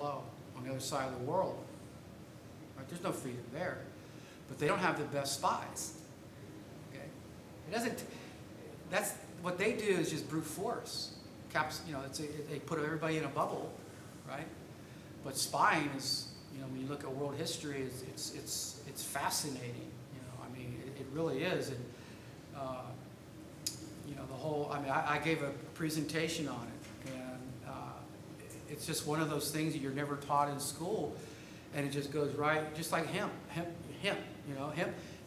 hello, on the other side of the world. Right? There's no freedom there. But they don't have the best spies. Okay? It doesn't, that's, what they do is just brute force. You know, they put everybody in a bubble, right? But spying is, you know, when you look at world history, it's fascinating. You know, I mean, it really is. And, you know, the whole, I mean, I gave a presentation on it, and it's just one of those things that you're never taught in school, and it just goes right, just like hemp, you know,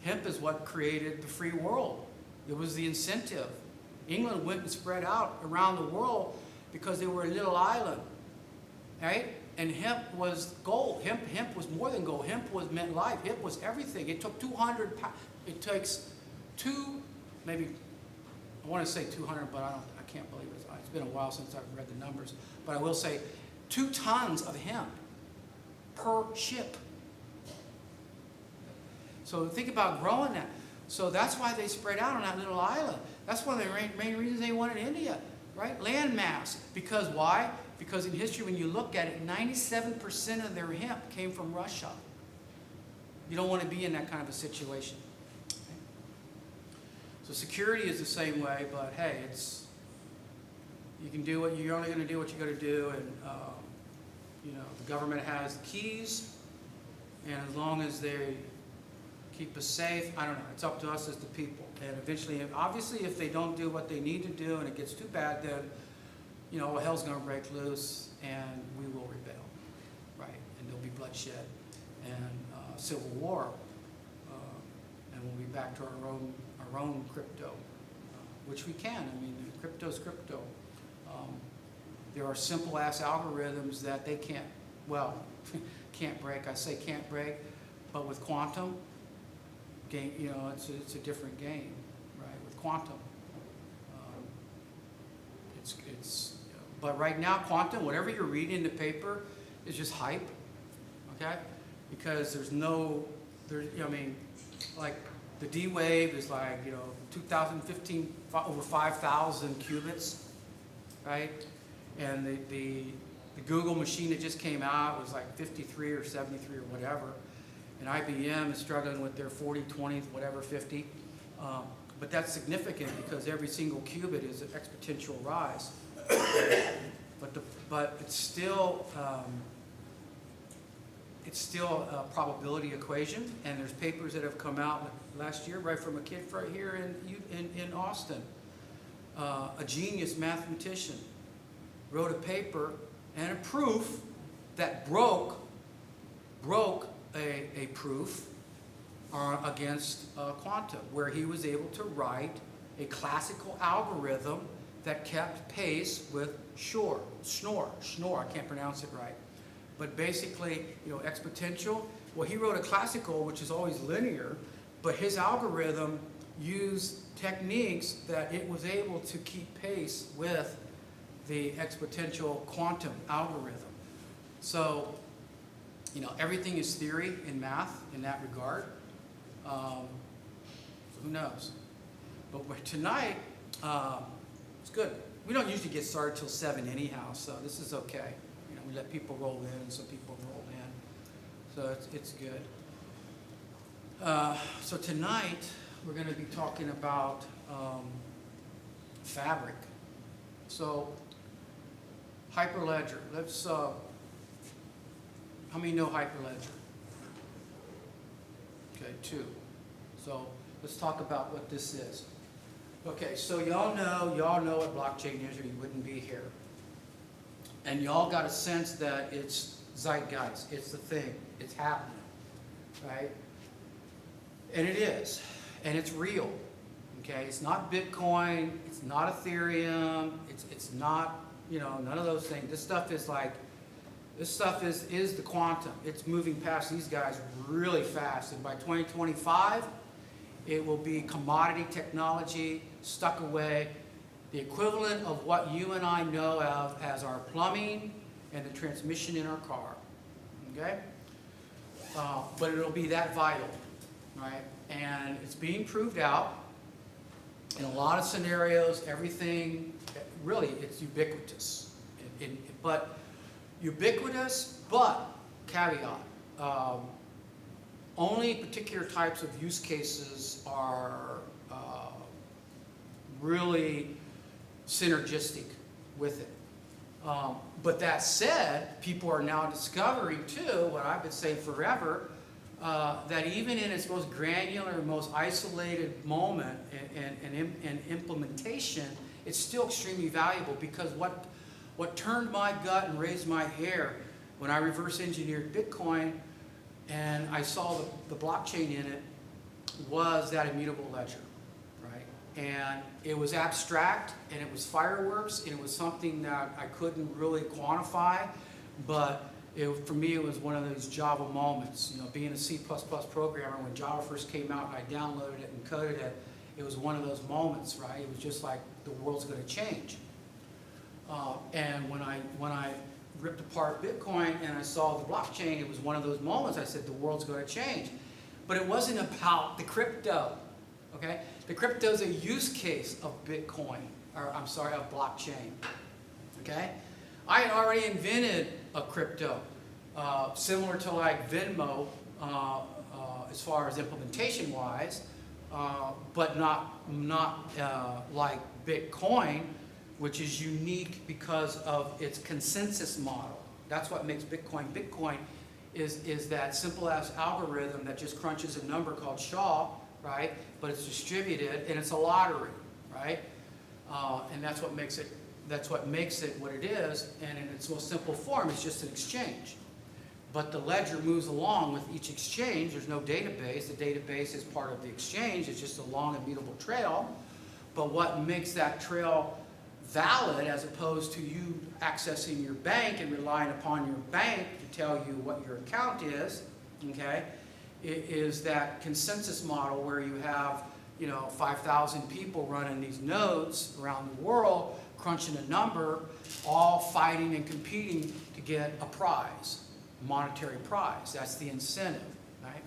hemp is what created the free world. It was the incentive. England went and spread out around the world because they were a little island, right? And hemp was gold. Hemp was more than gold. Hemp meant life. Hemp was everything. It took 200 pounds. It takes maybe, I want to say 200, but I can't believe it. It's been a while since I've read the numbers. But I will say 2 tons of hemp per ship. So think about growing that. So that's why they spread out on that little island. That's one of the main reasons they wanted India, right? Land mass. Because why? Because in history, when you look at it, 97% of their hemp came from Russia. You don't want to be in that kind of a situation. Okay? So security is the same way, but hey, you can do what you're only going to do what you got to do, and you know, the government has the keys, and as long as they keep us safe, I don't know. It's up to us as the people. And eventually, obviously, if they don't do what they need to do and it gets too bad, then, you know, hell's going to break loose and we will rebel, right? And there'll be bloodshed and civil war, and we'll be back to our own crypto, which we can. I mean, crypto's crypto. There are simple-ass algorithms that they can't, well, can't break. I say can't break, but with quantum, game, you know, it's a different game, right? With quantum, but right now, quantum, whatever you're reading in the paper, is just hype, okay? Because there's no, I mean, like the D wave is like, you know, 2015 over 5,000 qubits, right? And the Google machine that just came out was like 53 or 73 or whatever. And IBM is struggling with their 40, 20, whatever, 50. But that's significant because every single qubit is an exponential rise. But it's still a probability equation. And there's papers that have come out last year, right from a kid right here in Austin, a genius mathematician, wrote a paper and a proof that broke a proof against quantum, where he was able to write a classical algorithm that kept pace with Schnorr, I can't pronounce it right. But basically, you know, exponential. Well, he wrote a classical, which is always linear, but his algorithm used techniques that it was able to keep pace with the exponential quantum algorithm. So, you know, everything is theory in math in that regard. So who knows? But tonight, it's good. We don't usually get started till 7 anyhow, so this is okay. You know, we let people roll in, and some people roll in. So it's good. So tonight, we're going to be talking about fabric. So, Hyperledger. Let's, how many know Hyperledger? Okay, 2. So let's talk about what this is. Okay, so y'all know what blockchain is, or you wouldn't be here. And y'all got a sense that it's zeitgeist, it's the thing, it's happening, right? And it is, and it's real. Okay, it's not Bitcoin, it's not Ethereum, it's not, you know, none of those things. This stuff is like, this stuff is the quantum. It's moving past these guys really fast, and by 2025, it will be commodity technology stuck away, the equivalent of what you and I know of as our plumbing and the transmission in our car. Okay, but it'll be that vital, right? And it's being proved out in a lot of scenarios. Everything, really, it's ubiquitous. But ubiquitous, but caveat. Only particular types of use cases are really synergistic with it. But that said, people are now discovering too, what I've been saying forever, that even in its most granular, most isolated moment and implementation, it's still extremely valuable, because what turned my gut and raised my hair when I reverse engineered Bitcoin and I saw the blockchain in it was that immutable ledger, right? And it was abstract, and it was fireworks, and it was something that I couldn't really quantify, but for me it was one of those Java moments. You know, being a C++ programmer, when Java first came out and I downloaded it and coded it, it was one of those moments, right? It was just like the world's going to change. And when I ripped apart Bitcoin and I saw the blockchain, it was one of those moments I said the world's going to change. But it wasn't about the crypto, okay? The crypto is a use case of Bitcoin, or I'm sorry, of blockchain, okay? I had already invented a crypto, similar to like Venmo, as far as implementation-wise, but not like Bitcoin, which is unique because of its consensus model. That's what makes Bitcoin. Bitcoin is that simple ass algorithm that just crunches a number called SHA, right? But it's distributed and it's a lottery, right? And that's what makes it what it is. And in its most simple form, it's just an exchange. But the ledger moves along with each exchange. There's no database. The database is part of the exchange. It's just a long immutable trail. But what makes that trail valid, as opposed to you accessing your bank and relying upon your bank to tell you what your account is, okay, is that consensus model where you have, 5,000 people running these nodes around the world, crunching a number, all fighting and competing to get a prize, a monetary prize. That's the incentive, right?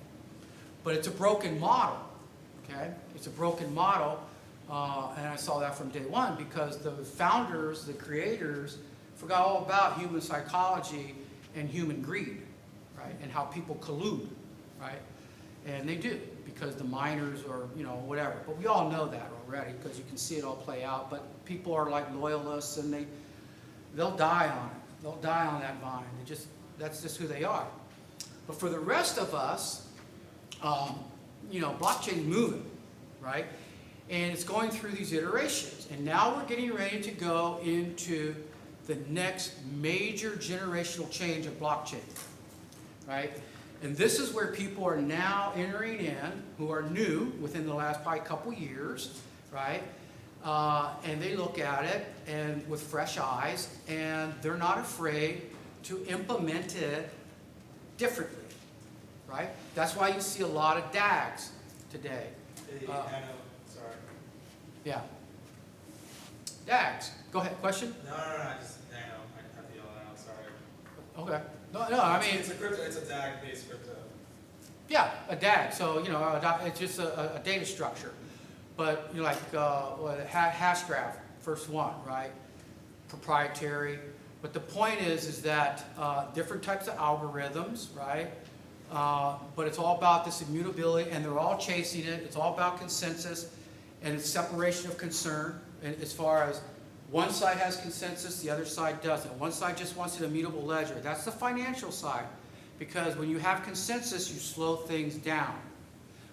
But it's a broken model, okay? It's a broken model. And I saw that from day one, because the founders, the creators, forgot all about human psychology and human greed, right? And how people collude, right? And they do, because the miners or, whatever. But we all know that already, because you can see it all play out. But people are like loyalists, and they'll die on it. They'll die on that vine. That's just who they are. But for the rest of us, blockchain's moving, right? And it's going through these iterations. And now we're getting ready to go into the next major generational change of blockchain, right? And this is where people are now entering in, who are new within the last probably couple years, right? And they look at it and with fresh eyes, and they're not afraid to implement it differently, right? That's why you see a lot of DAGs today. Yeah. DAGs. Go ahead. Question? No. I cut the all out. Sorry. Okay. No. I mean, it's a DAG-based crypto. Yeah, a DAG. So it's just a data structure. But hash graph, first one, right? Proprietary. But the point is that different types of algorithms, right? But it's all about this immutability, and they're all chasing it. It's all about consensus. And it's separation of concern, and as far as one side has consensus, the other side doesn't. One side just wants an immutable ledger. That's the financial side, because when you have consensus, you slow things down.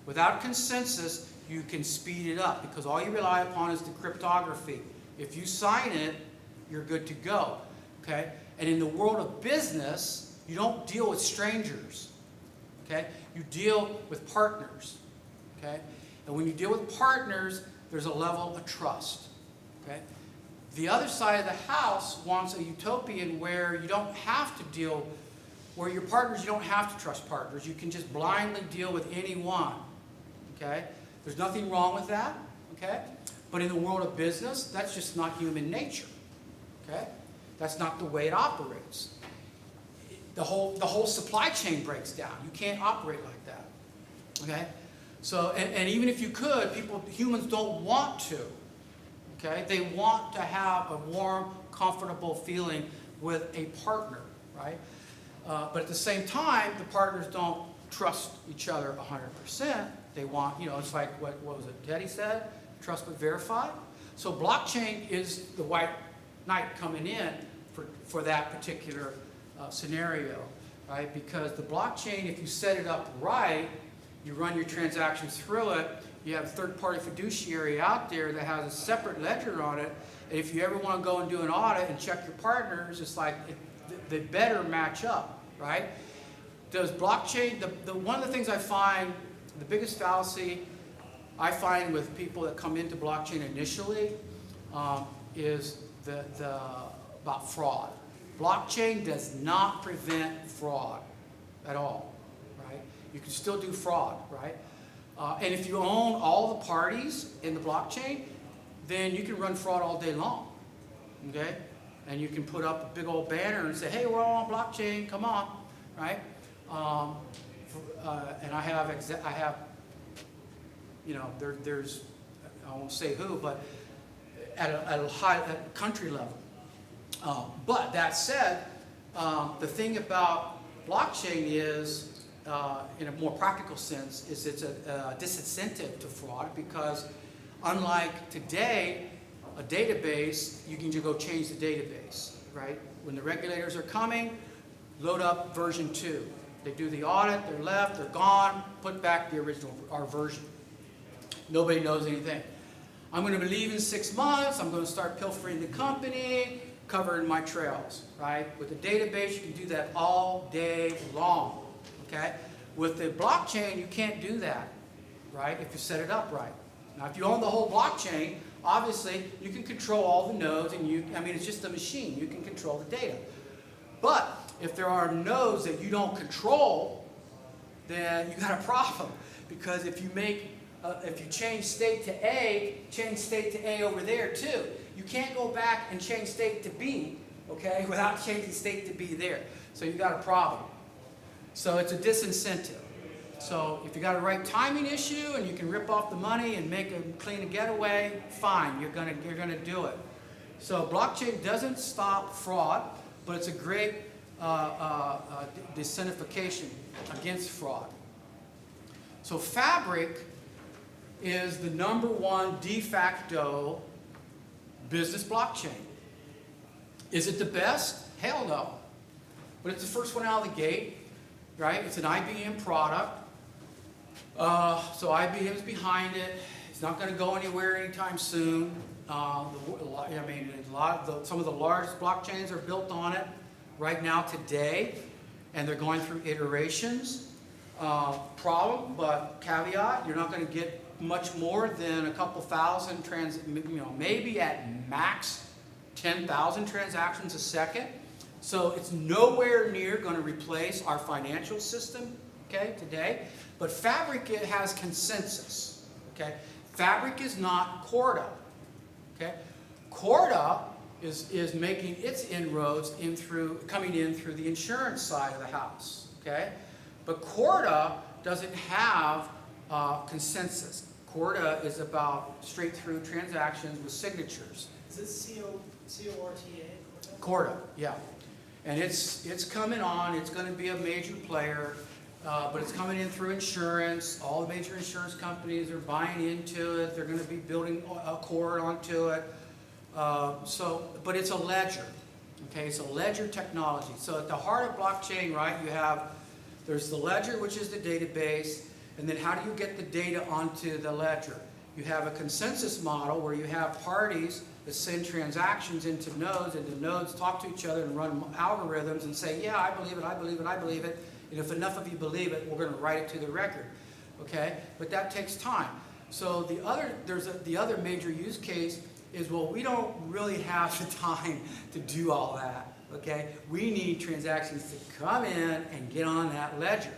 Without consensus, you can speed it up, because all you rely upon is the cryptography. If you sign it, you're good to go, okay? And in the world of business, you don't deal with strangers, okay? You deal with partners, okay? And when you deal with partners, there's a level of trust, okay? The other side of the house wants a utopian where you don't have to deal, where your partners, you don't have to trust partners. You can just blindly deal with anyone, okay? There's nothing wrong with that, okay? But in the world of business, that's just not human nature, okay? That's not the way it operates. The whole supply chain breaks down. You can't operate like that, okay? So, and even if you could, humans don't want to, okay? They want to have a warm, comfortable feeling with a partner, right? But at the same time, the partners don't trust each other 100%. They want, you know, it's like, what was it Teddy said? Trust but verify. So blockchain is the white knight coming in for that particular scenario, right? Because the blockchain, if you set it up right, you run your transactions through it, you have a third-party fiduciary out there that has a separate ledger on it, and if you ever want to go and do an audit and check your partners, it's like they better match up, right? Does blockchain, one of the things I find, the biggest fallacy I find with people that come into blockchain initially is about fraud. Blockchain does not prevent fraud at all, right? You can still do fraud, right? And if you own all the parties in the blockchain, then you can run fraud all day long, okay? And you can put up a big old banner and say, hey, we're all on blockchain, come on, right? And I have, you know, there's, I won't say who, but at a country level. But that said, the thing about blockchain is, in a more practical sense, is it's a disincentive to fraud, because unlike today, a database, you can just go change the database, right? When the regulators are coming, load up version 2. They do the audit, they're left, they're gone, put back the original, our version. Nobody knows anything. I'm going to leave in 6 months, I'm going to start pilfering the company, covering my trails, right? With the database, you can do that all day long, okay? With the blockchain, you can't do that, right? If you set it up right. Now, if you own the whole blockchain, obviously, you can control all the nodes, and I mean, it's just a machine. You can control the data. But if there are nodes that you don't control, then you got a problem. Because if you change state to A, change state to A over there too. You can't go back and change state to B, okay, without changing state to B there. So you got a problem. So it's a disincentive. So if you got a right timing issue and you can rip off the money and make a clean getaway, fine, you're gonna do it. So blockchain doesn't stop fraud, but it's a great disincentivization against fraud. So Fabric is the #1 de facto business blockchain. Is it the best? Hell no. But it's the first one out of the gate, right? It's an IBM product. So IBM's behind it. It's not going to go anywhere anytime soon. I mean, some of the largest blockchains are built on it right now today, and they're going through iterations. Problem, but caveat, you're not going to get much more than a couple thousand maybe at max 10,000 transactions a second. So it's nowhere near going to replace our financial system, okay, today. But Fabric, it has consensus, okay. Fabric is not Corda, okay. Corda is making its inroads coming in through the insurance side of the house, okay. But Corda doesn't have consensus. Corda is about straight-through transactions with signatures. Is it C-O-R-T-A? Corda, yeah. And it's coming on. It's going to be a major player, but it's coming in through insurance. All the major insurance companies are buying into it. They're going to be building a core onto it. But it's a ledger, okay? It's a ledger technology. So at the heart of blockchain, right, there's the ledger, which is the database, and then how do you get the data onto the ledger? You have a consensus model where you have parties that send transactions into nodes, and the nodes talk to each other and run algorithms and say, yeah, I believe it, I believe it, I believe it, and if enough of you believe it, we're going to write it to the record, okay? But that takes time. So the other major use case is, well, we don't really have the time to do all that. Okay, we need transactions to come in and get on that ledger,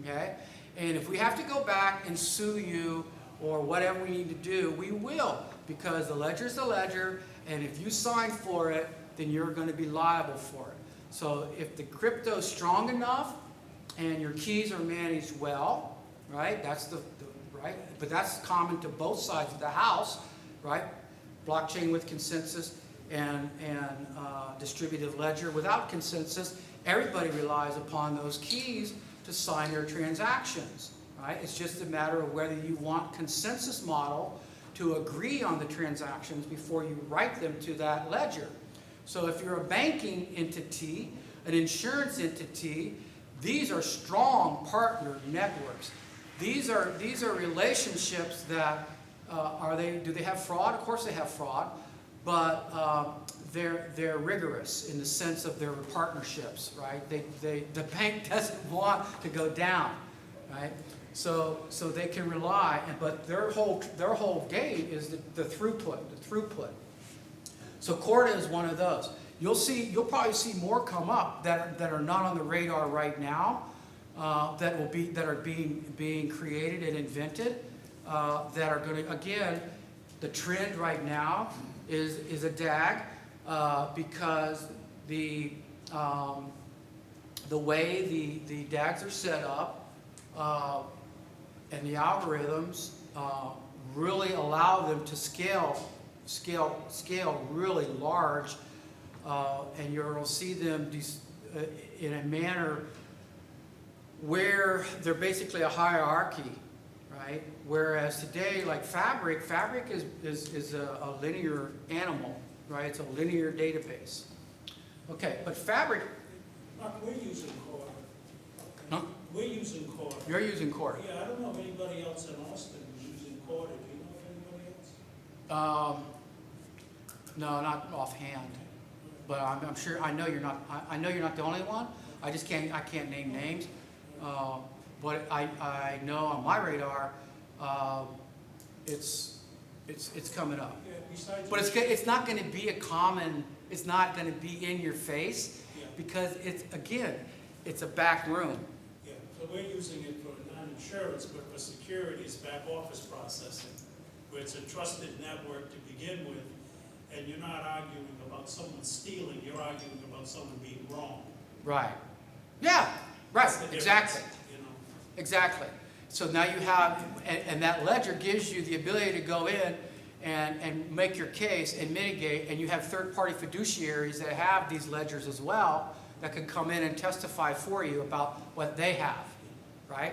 okay? And if we have to go back and sue you or whatever we need to do, we will, because the ledger is the ledger, and if you sign for it, then you're going to be liable for it. So if the crypto is strong enough and your keys are managed well, right? That's right, but that's common to both sides of the house, right? Blockchain with consensus and distributed ledger without consensus. everybody relies upon those keys to sign their transactions, right? It's just a matter of whether you want consensus model to agree on the transactions before you write them to that ledger. So if you're a banking entity, an insurance entity, these are strong partner networks. These are relationships that do they have fraud? Of course they have fraud, but they're rigorous in the sense of their partnerships, right? The bank doesn't want to go down, right? So they can rely, but their whole game is the throughput. So Corda is one of those. You'll probably see more come up that are not on the radar right now, that are being created and invented, that are going to, again, the trend right now is a DAG, because the way the DAGs are set up and the algorithms really allow them to scale really large, and you'll see them in a manner where they're basically a hierarchy, right? Whereas today, like Fabric is a linear animal, right? It's a linear database. Okay, but Fabric... Mark, we're using Core. Huh? We're using Core. You're using Core. Yeah, I don't know of anybody else in Austin who's using Core. Do you know of anybody else? No, not offhand, but I'm sure. I know you're not. I know you're not the only one. I just can't. I can't name names. But I know on my radar, it's coming up. Yeah, besides But it's not going to be a common. It's not going to be in your face, yeah. because it's a back room. Yeah, so we're using it for non-insurance, but for securities, back office processing, where it's a trusted network to begin with, and you're not arguing about someone stealing, you're arguing about someone being wrong. Right. Yeah. Right. That's the difference, Exactly. you know? Exactly. So now you have, and that ledger gives you the ability to go in and make your case and mitigate, and you have third-party fiduciaries that have these ledgers as well that can come in and testify for you about what they have, right?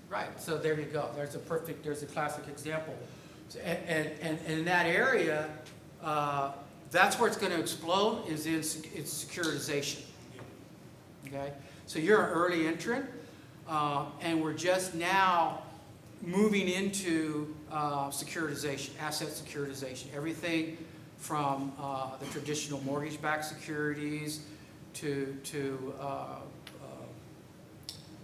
Right. So there you go. There's a classic example. And in that area, that's where it's going to explode, is in its securitization. Okay? So you're an early entrant, and we're just now moving into securitization, asset securitization. Everything from the traditional mortgage-backed securities to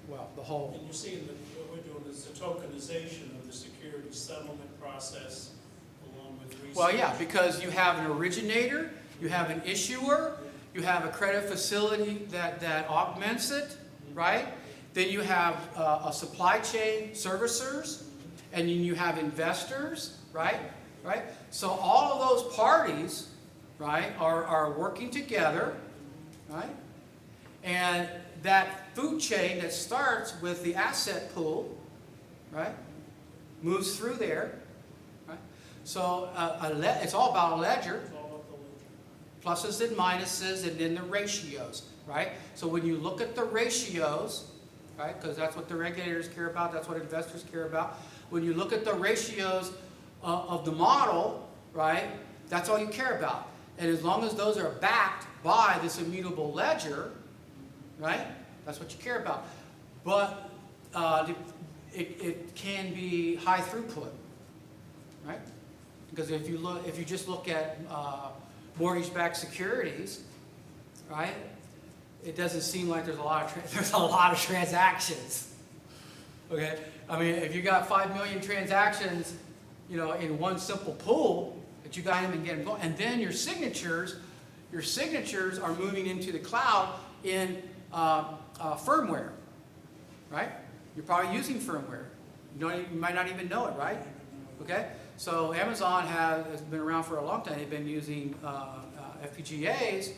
well, the whole. And you're seeing that what we're doing is the tokenization of the security settlement process along with research. Well, yeah, because you have an originator, you have an issuer, you have a credit facility that augments it, right? Then you have a supply chain servicers, and then you have investors, right? Right? So all of those parties, right, are working together, right? And that food chain that starts with the asset pool, right, moves through there, right? So it's all about a ledger, It's all about the ledger. pluses and minuses, and then the ratios, right? So when you look at the ratios, right, because that's what the regulators care about, that's what investors care about. When you look at the ratios of the model, right, that's all you care about. And as long as those are backed by this immutable ledger, right, that's what you care about. But it can be high throughput, right? Because if you just look at mortgage-backed securities, right, it doesn't seem like there's a lot of transactions. Okay, I mean, if you got 5 million transactions, you know, in one simple pool, that you got them and get them going, and then your signatures are moving into the cloud in firmware, right? You're probably using firmware. You might not even know it, right? Okay, so Amazon has been around for a long time. They've been using FPGAs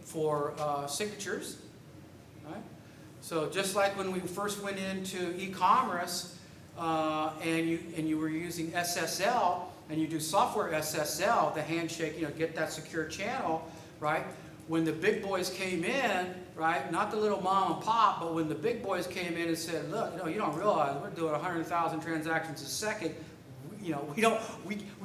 for signatures, right? So just like when we first went into e-commerce and you were using SSL, and you do software SSL, the handshake, you know, get that secure channel, right? when the big boys came in, right, not the little mom and pop, but when the big boys came in and said, look, you don't realize we're doing 100,000 transactions a second. We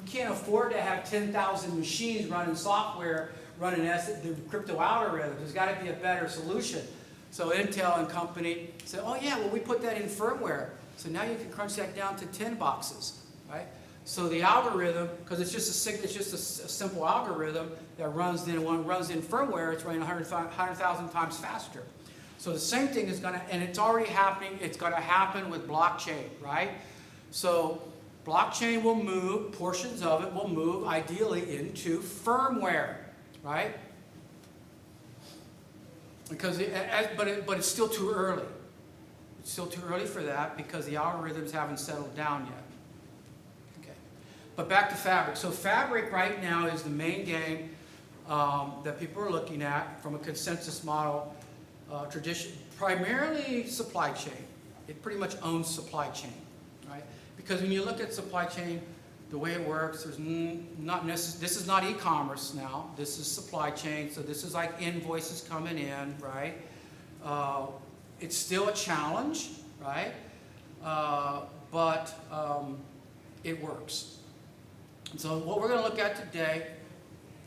can't afford to have 10,000 machines running software, running the crypto algorithms. There's got to be a better solution. So Intel and company said, oh yeah, well we put that in firmware. So now you can crunch that down to 10 boxes, right? So the algorithm, because it's just a simple algorithm that runs in firmware, it's running 100,000 times faster. So the same thing is going to, and it's already happening. It's going to happen with blockchain, right? So blockchain will move, portions of it will move ideally into firmware, right? Because but it's still too early. It's still too early for that because the algorithms haven't settled down yet. Okay. But back to Fabric. So Fabric right now is the main game that people are looking at from a consensus model tradition, primarily supply chain. It pretty much owns supply chain, right? Because when you look at supply chain, the way it works, there's this is not e-commerce now. This is supply chain. So this is like invoices coming in, right? It's still a challenge, right? But it works. And so what we're going to look at today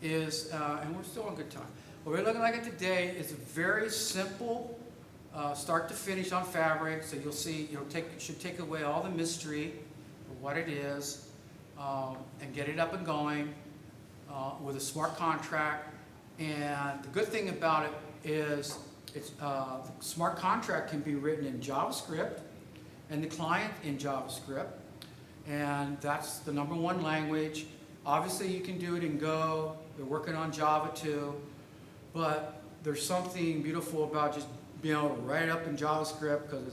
is, and we're still on good time. What we're looking at today is a very simple start to finish on Fabric. So you'll see, it should take away all the mystery of what it is. And get it up and going with a smart contract. And the good thing about it is the smart contract can be written in JavaScript and the client in JavaScript. And that's the #1 language. Obviously you can do it in Go. They're working on Java too. But there's something beautiful about just being able to write it up in JavaScript because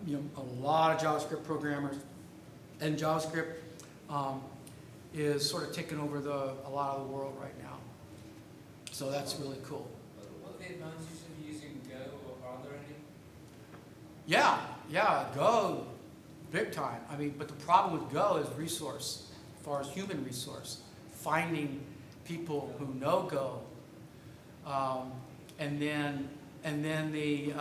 there's a lot of JavaScript programmers. And JavaScript is sort of taking over a lot of the world right now. So that's really cool. What the advantages of using Go, or are there any? Yeah, Go, big time. I mean, but the problem with Go is resource, as far as human resource, finding people who know Go, and then the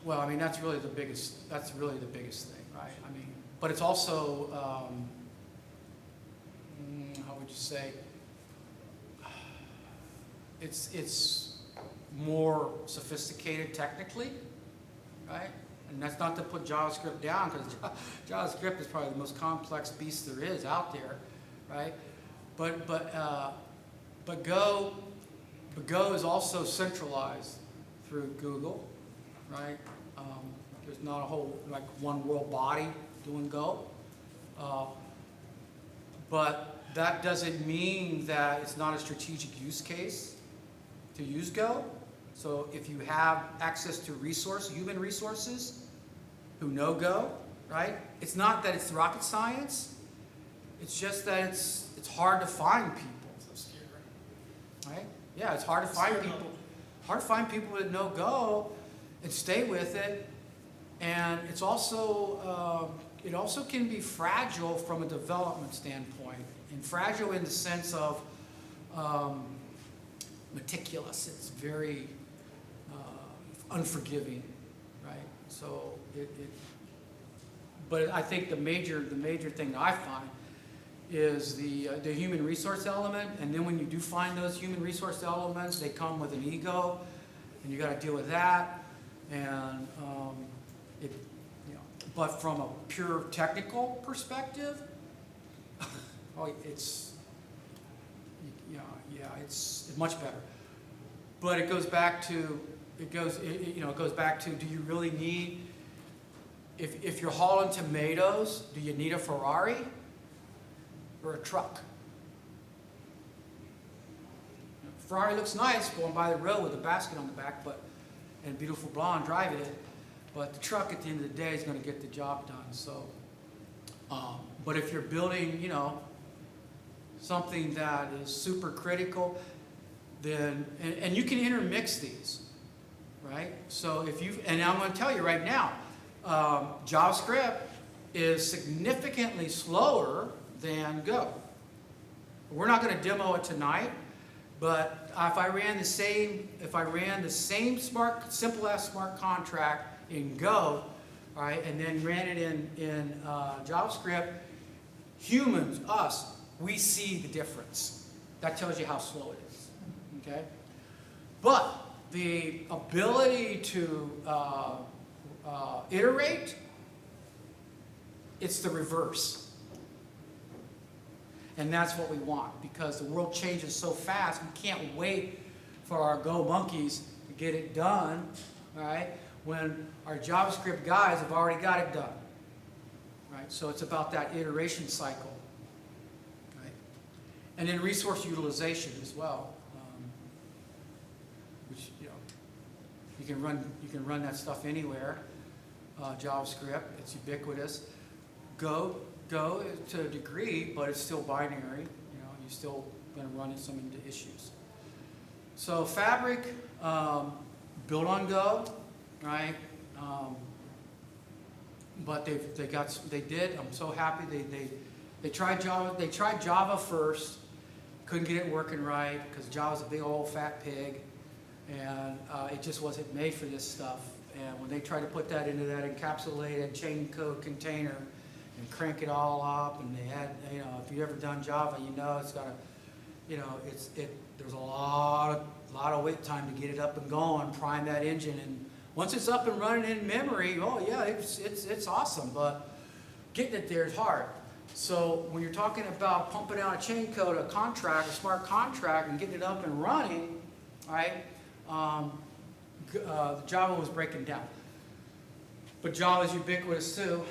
well, I mean that's really the biggest thing, right? I mean, but it's also how would you say? It's more sophisticated technically, right? And that's not to put JavaScript down because JavaScript is probably the most complex beast there is out there, right? But Go is also centralized through Google, right? There's not a whole one world body doing Go, but that doesn't mean that it's not a strategic use case to use Go. So if you have access to human resources who know Go, right? It's not that it's rocket science. It's just that it's hard to find people. Right? Yeah, it's hard to find people. Hard to find people that know Go and stay with it. And it's also it also can be fragile from a development standpoint, and fragile in the sense of meticulous. It's very unforgiving, right? So but I think the major thing that I find is the human resource element, and then when you do find those human resource elements, they come with an ego, and you got to deal with that. And but from a pure technical perspective, it's much better. But it goes back to do you really need, if you're hauling tomatoes, do you need a Ferrari or a truck? Ferrari looks nice going by the road with a basket on the back, and a beautiful blonde driving it. But the truck at the end of the day is going to get the job done. So, but if you're building, something that is super critical, then and you can intermix these, right? So and I'm going to tell you right now, JavaScript is significantly slower than Go. We're not going to demo it tonight, but if I ran the same smart, simple as smart contract in Go, all right, and then ran it in JavaScript, humans, us, we see the difference. That tells you how slow it is. Okay, but the ability to iterate, it's the reverse. And that's what we want, because the world changes so fast, we can't wait for our Go monkeys to get it done, all right, when our JavaScript guys have already got it done. Right? So it's about that iteration cycle. Right? And then resource utilization as well. Which, you know, you can run that stuff anywhere. JavaScript, it's ubiquitous. Go to a degree, but it's still binary. You know, you're still going to run into some issues. So Fabric, built on Go, right? But they did. I'm so happy they tried Java. They tried Java first. Couldn't get it working right because Java's a big old fat pig, and it just wasn't made for this stuff. And when they tried to put that into that encapsulated chain code container and crank it all up, and they had, you know, if you've ever done Java, you know it's got a, you know, there's a lot of wait time to get it up and going, prime that engine, and once it's up and running in memory, oh yeah, it's awesome, but getting it there is hard. So when you're talking about pumping out a chain code, a contract, a smart contract, and getting it up and running, right? Java was breaking down. But Java is ubiquitous too,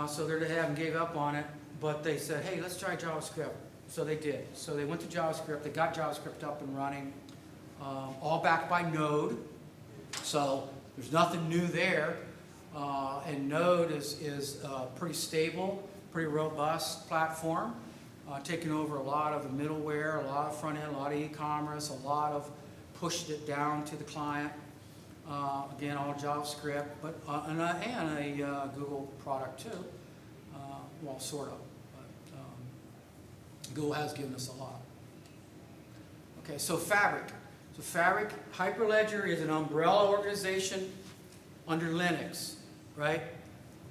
so they haven't gave up on it. But they said, hey, let's try JavaScript. So they did. So they went to JavaScript. They got JavaScript up and running, all backed by Node. So there's nothing new there. And Node is pretty stable, pretty robust platform, taking over a lot of the middleware, a lot of front end, a lot of e-commerce, a lot of pushed it down to the client. Again, all JavaScript, but and a Google product too. Well, sort of. But Google has given us a lot. Okay, so Fabric. So Fabric, Hyperledger is an umbrella organization under Linux, right?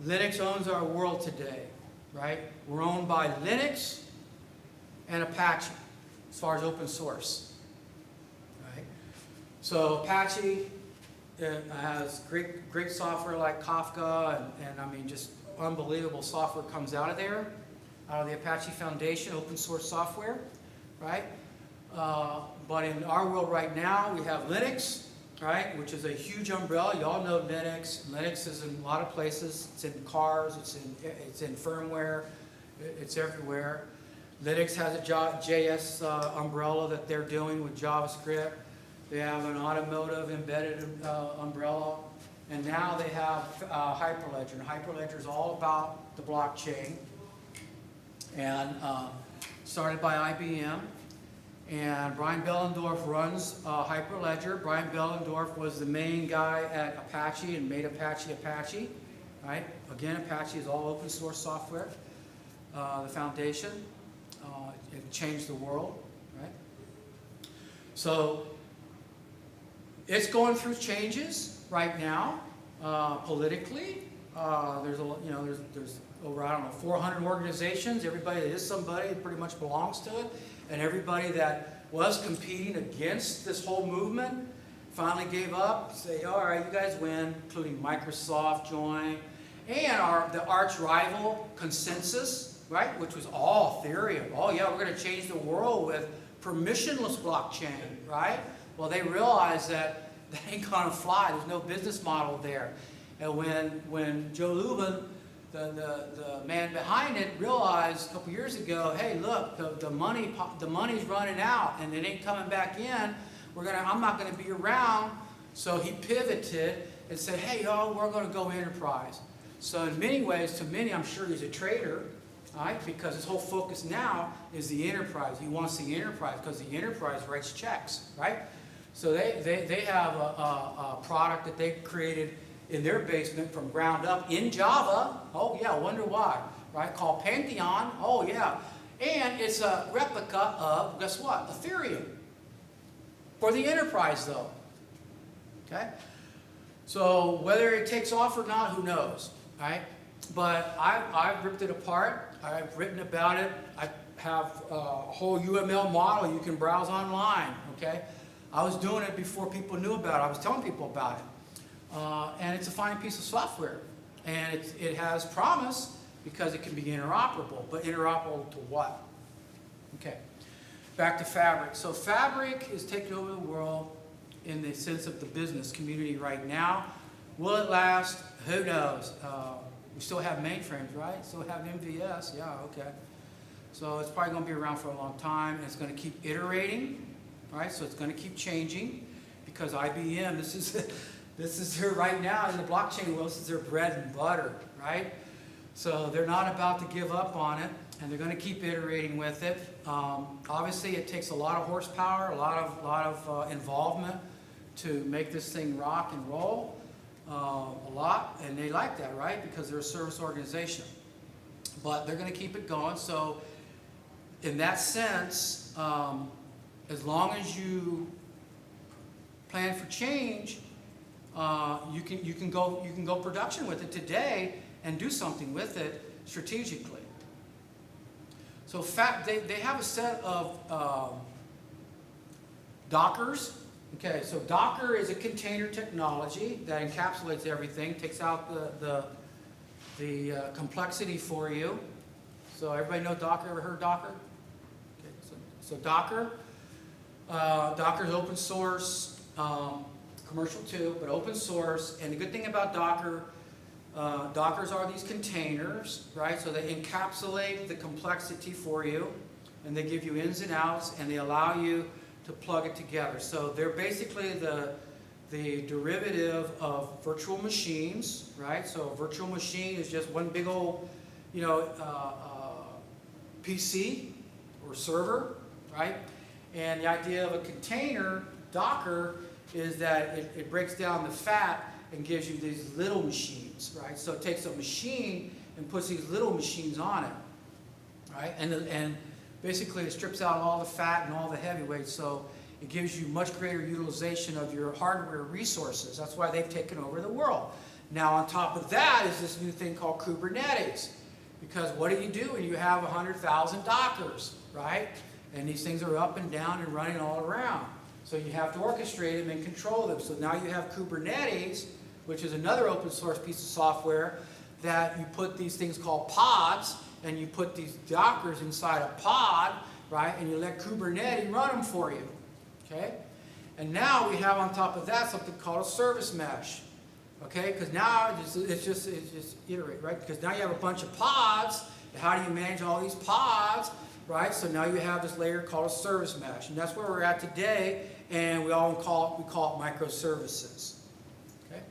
Linux owns our world today, right? We're owned by Linux and Apache as far as open source, right? So Apache has great software like Kafka, and I mean just unbelievable software comes out of there, out of the Apache Foundation, open source software, right? But in our world right now, we have Linux, right, which is a huge umbrella. You all know Linux. Linux is in a lot of places. It's in cars. It's in firmware. It's everywhere. Linux has a JS umbrella that they're doing with JavaScript. They have an automotive embedded umbrella, and now they have Hyperledger. And Hyperledger is all about the blockchain, and started by IBM. And Brian Behlendorf runs Hyperledger. Brian Behlendorf was the main guy at Apache and made Apache, right? Again, Apache is all open source software. The foundation, it changed the world, right? So it's going through changes right now, politically. There's over, I don't know, 400 organizations. Everybody that is somebody pretty much belongs to it. And everybody that was competing against this whole movement finally gave up, say, all right, you guys win, including Microsoft joined, and the arch rival Consensus, right, which was all Ethereum. Oh yeah, we're going to change the world with permissionless blockchain, right? Well, they realized that ain't going to fly. There's no business model there. And when Joe Lubin, the man behind it, realized a couple years ago, hey, look, the money's running out and it ain't coming back in. I'm not gonna be around. So he pivoted and said, hey, y'all, we're gonna go enterprise. So in many ways, to many, I'm sure he's a traitor, right? Because his whole focus now is the enterprise. He wants the enterprise because the enterprise writes checks, right? So they have a product that they created in their basement from ground up in Java. Oh yeah, I wonder why, right? Called Pantheon. Oh yeah, And it's a replica of, guess what? Ethereum. For the enterprise, though. Okay? So whether it takes off or not, who knows, right? But I've ripped it apart. I've written about it. I have a whole UML model you can browse online, okay? I was doing it before people knew about it. I was telling people about it. And it's a fine piece of software. And it has promise because it can be interoperable. But interoperable to what? Okay. Back to Fabric. So Fabric is taking over the world in the sense of the business community right now. Will it last? Who knows? We still have mainframes, right? Still have MVS. Yeah, okay. So it's probably going to be around for a long time. And it's going to keep iterating, right? So it's going to keep changing because IBM, this is their, right now in the blockchain world, this is their bread and butter, right? So they're not about to give up on it, and they're going to keep iterating with it. Obviously, it takes a lot of horsepower, a lot of involvement to make this thing rock and roll. A lot, and they like that, right? Because they're a service organization. But they're going to keep it going. So, in that sense, as long as you plan for change, you can go production with it today and do something with it strategically. So, they have a set of Dockers. Okay, so Docker is a container technology that encapsulates everything, takes out the complexity for you. So everybody know Docker? Ever heard Docker? Okay, so Docker. Docker is open source, commercial too, but open source. And the good thing about Docker, Dockers are these containers, right? So they encapsulate the complexity for you, and they give you ins and outs, and they allow you to plug it together. So they're basically the derivative of virtual machines, right? So a virtual machine is just one big old, PC or server, right? And the idea of a container, Docker, is that it breaks down the fat and gives you these little machines, right? So it takes a machine and puts these little machines on it, right? And basically, it strips out all the fat and all the heavyweight, so it gives you much greater utilization of your hardware resources. That's why they've taken over the world. Now, on top of that is this new thing called Kubernetes. Because what do you do when you have 100,000 Dockers, right? And these things are up and down and running all around. So you have to orchestrate them and control them. So now you have Kubernetes, which is another open source piece of software that you put these things called pods, and you put these Dockers inside a pod, right? And you let Kubernetes run them for you, okay? And now we have on top of that something called a service mesh, okay? Because now it's just iterate, right? Because now you have a bunch of pods. And how do you manage all these pods, right? So now you have this layer called a service mesh, and that's where we're at today. And we call it microservices, okay?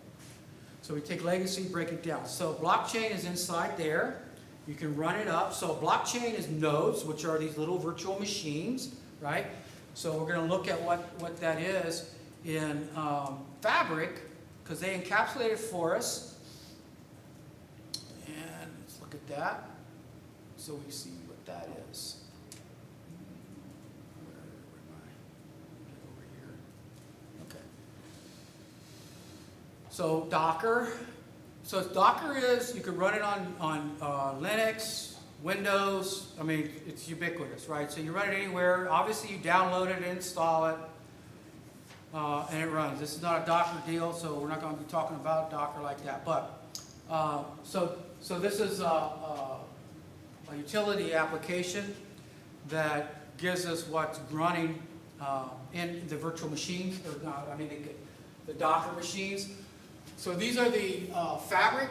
So we take legacy, break it down. So blockchain is inside there. You can run it up. So blockchain is nodes, which are these little virtual machines, right? So we're going to look at what that is in Fabric, because they encapsulate it for us. And let's look at that so we see what that is. Where am I? Get over here. Okay. So Docker. So Docker is, you can run it on Linux, Windows. I mean, it's ubiquitous, right? So you run it anywhere. Obviously, you download it, install it, and it runs. This is not a Docker deal, so we're not going to be talking about Docker like that. But so this is a utility application that gives us what's running in the virtual machines, or I mean the Docker machines. So these are the Fabric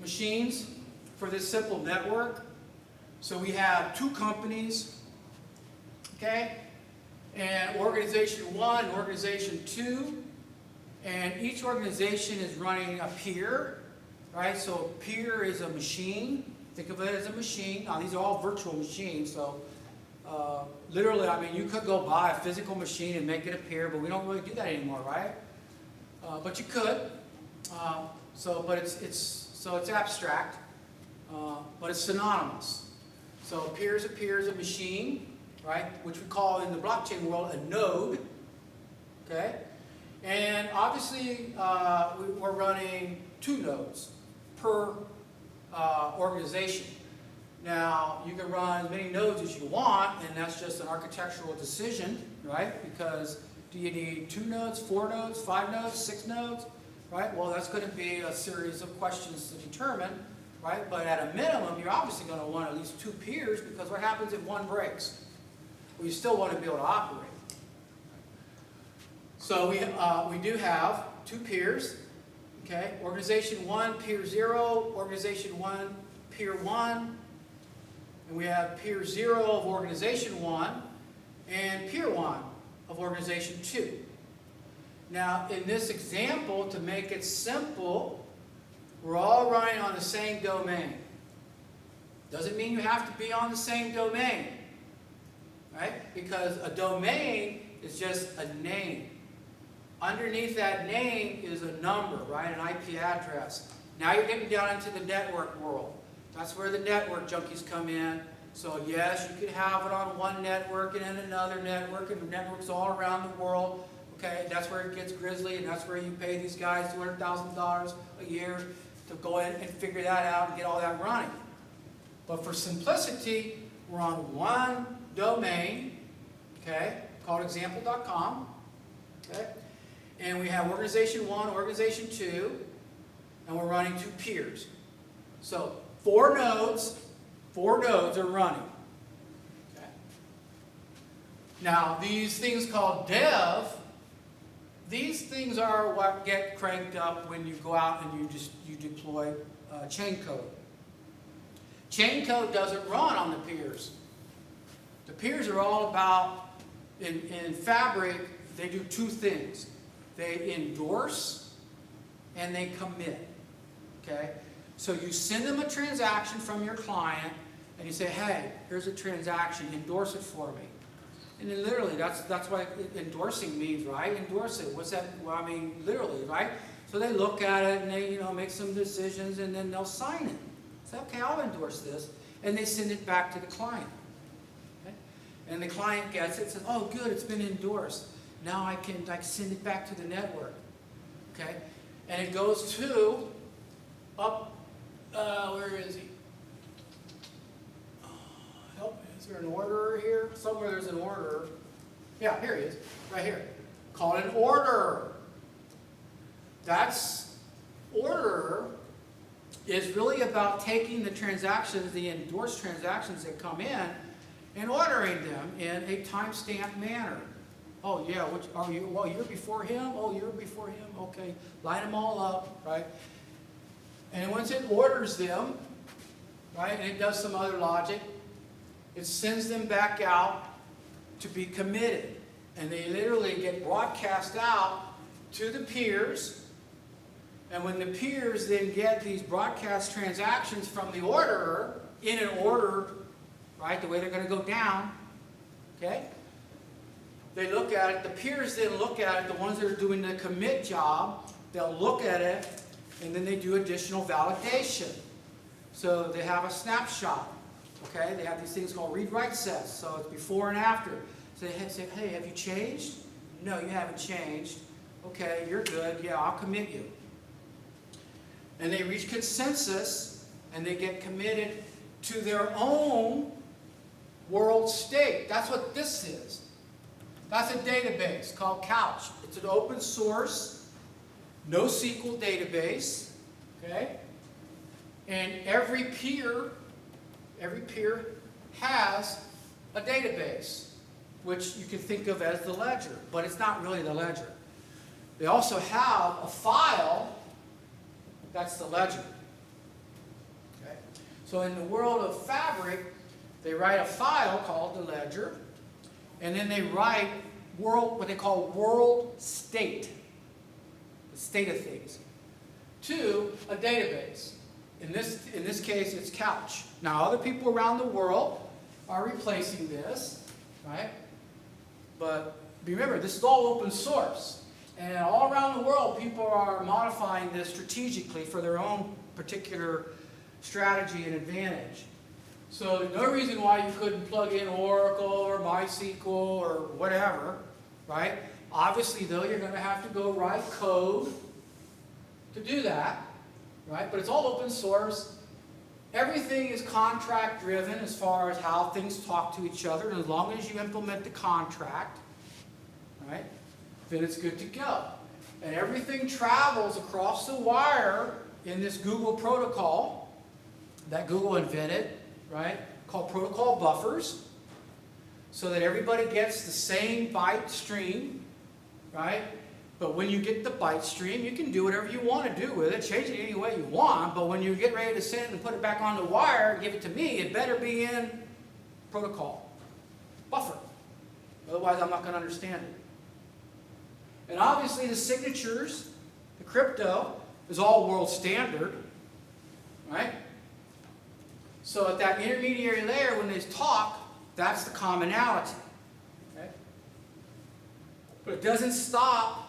machines for this simple network. So we have two companies, okay? And organization 1, organization 2, and each organization is running a peer, right? So a peer is a machine. Think of it as a machine. Now these are all virtual machines, so literally, I mean, you could go buy a physical machine and make it a peer, but we don't really do that anymore, right? But you could. So it's abstract, but it's synonymous. So a peer is a machine, right? Which we call in the blockchain world a node. Okay? And obviously we're running 2 nodes per organization. Now, you can run as many nodes as you want, and that's just an architectural decision, right? Because do you need 2 nodes, 4 nodes, 5 nodes, 6 nodes, right? Well, that's going to be a series of questions to determine, right? But at a minimum, you're obviously going to want at least 2 peers, because what happens if one breaks? Well, you still want to be able to operate. So we do have 2 peers, okay? Organization 1, peer 0, organization 1, peer 1, and we have peer 0 of organization 1 and peer 1 of organization 2. Now, in this example, to make it simple, we're all running on the same domain. Doesn't mean you have to be on the same domain, right? Because a domain is just a name. Underneath that name is a number, right? An IP address. Now you're getting down into the network world. That's where the network junkies come in. So yes, you can have it on one network and then another network, and the networks all around the world. Okay, that's where it gets grisly, and that's where you pay these guys $200,000 a year to go in and figure that out and get all that running. But for simplicity, we're on one domain, okay, called example.com. Okay, and we have organization 1, organization 2, and we're running 2 peers. So 4 nodes are running. Okay. Now these things called dev, these things are what get cranked up when you go out and you deploy chain code. Chain code doesn't run on the peers. The peers are all about, in Fabric, they do 2 things. They endorse and they commit. Okay? So you send them a transaction from your client and you say, hey, here's a transaction, endorse it for me. And then literally, that's what endorsing means, right? Endorse it. What's that? Well, I mean, literally, right? So they look at it and they, make some decisions, and then they'll sign it. Say, okay, I'll endorse this. And they send it back to the client. Okay? And the client gets it, says, oh, good, it's been endorsed. Now I can send it back to the network. Okay? And it goes to where is he? Help me. Is there an orderer here? Somewhere there's an orderer. Yeah, here he is. Right here. Call it an orderer. That's orderer is really about taking the transactions, the endorsed transactions that come in, and ordering them in a time-stamped manner. Oh yeah, which are you? Well, you're before him. Oh, you're before him. Okay, line them all up, right? And once it orders them, right, and it does some other logic, it sends them back out to be committed. And they literally get broadcast out to the peers. And when the peers then get these broadcast transactions from the orderer, in an order, right, the way they're going to go down, okay? They look at it, the peers then look at it, the ones that are doing the commit job, they'll look at it, and then they do additional validation. So they have a snapshot, okay? They have these things called read-write sets, so it's before and after. So they say, hey, have you changed? No, you haven't changed. Okay, you're good. Yeah, I'll commit you. And they reach consensus, and they get committed to their own world state. That's what this is. That's a database called Couch. It's an open source, NoSQL database. Okay? And every peer has a database, which you can think of as the ledger, but it's not really the ledger. They also have a file. That's the ledger. Okay? So in the world of Fabric, they write a file called the ledger, and then they write what they call world state, the state of things, to a database. In this case, it's Couch. Now, other people around the world are replacing this, right? But remember, this is all open source. And all around the world, people are modifying this strategically for their own particular strategy and advantage. So there's no reason why you couldn't plug in Oracle or MySQL or whatever, right? Obviously, though, you're going to have to go write code to do that, right? But it's all open source. Everything is contract driven as far as how things talk to each other. And as long as you implement the contract, right, then it's good to go. And everything travels across the wire in this Google protocol that Google invented, right, called protocol buffers, so that everybody gets the same byte stream, right? But when you get the byte stream, you can do whatever you want to do with it, change it any way you want, but when you get ready to send it and put it back on the wire and give it to me, it better be in protocol buffer. Otherwise, I'm not going to understand it. And obviously, the signatures, the crypto, is all world standard, right? So at that intermediary layer, when they talk, that's the commonality. Okay? But it doesn't stop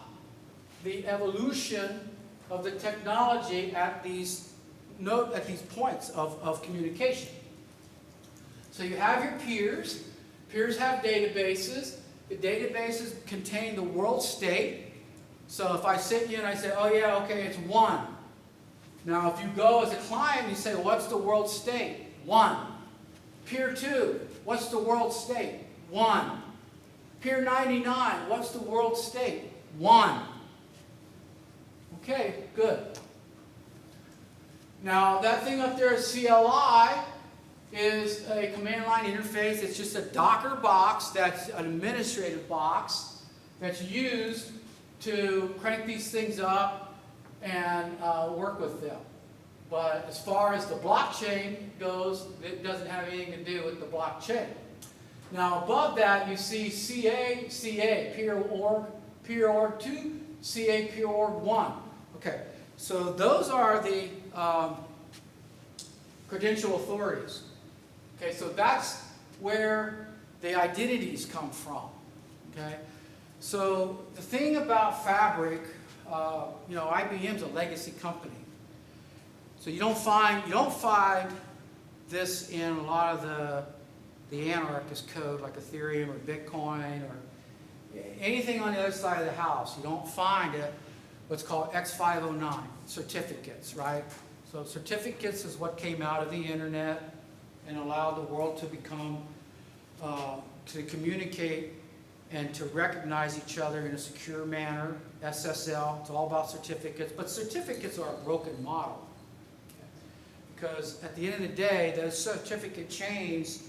the evolution of the technology at these points of communication. So you have your peers. Peers have databases. The databases contain the world state. So if I sit you and I say, oh yeah, okay, it's 1. Now if you go as a client and you say, what's the world state? 1. Peer 2, what's the world state? 1. Peer 99, what's the world state? 1. Okay, good. Now that thing up there is CLI is a command line interface. It's just a Docker box that's an administrative box that's used to crank these things up and work with them. But as far as the blockchain goes, it doesn't have anything to do with the blockchain. Now above that you see CA, peer org 2, CA peer org 1. Okay, so those are the credential authorities. Okay, so that's where the identities come from. Okay, so the thing about Fabric, you know, IBM's a legacy company. So you don't find this in a lot of the anarchist code like Ethereum or Bitcoin or anything on the other side of the house. You don't find it what's called X509 certificates, right? So certificates is what came out of the internet and allowed the world to become, to communicate and to recognize each other in a secure manner. SSL, it's all about certificates, but certificates are a broken model. Because at the end of the day, those certificate chains,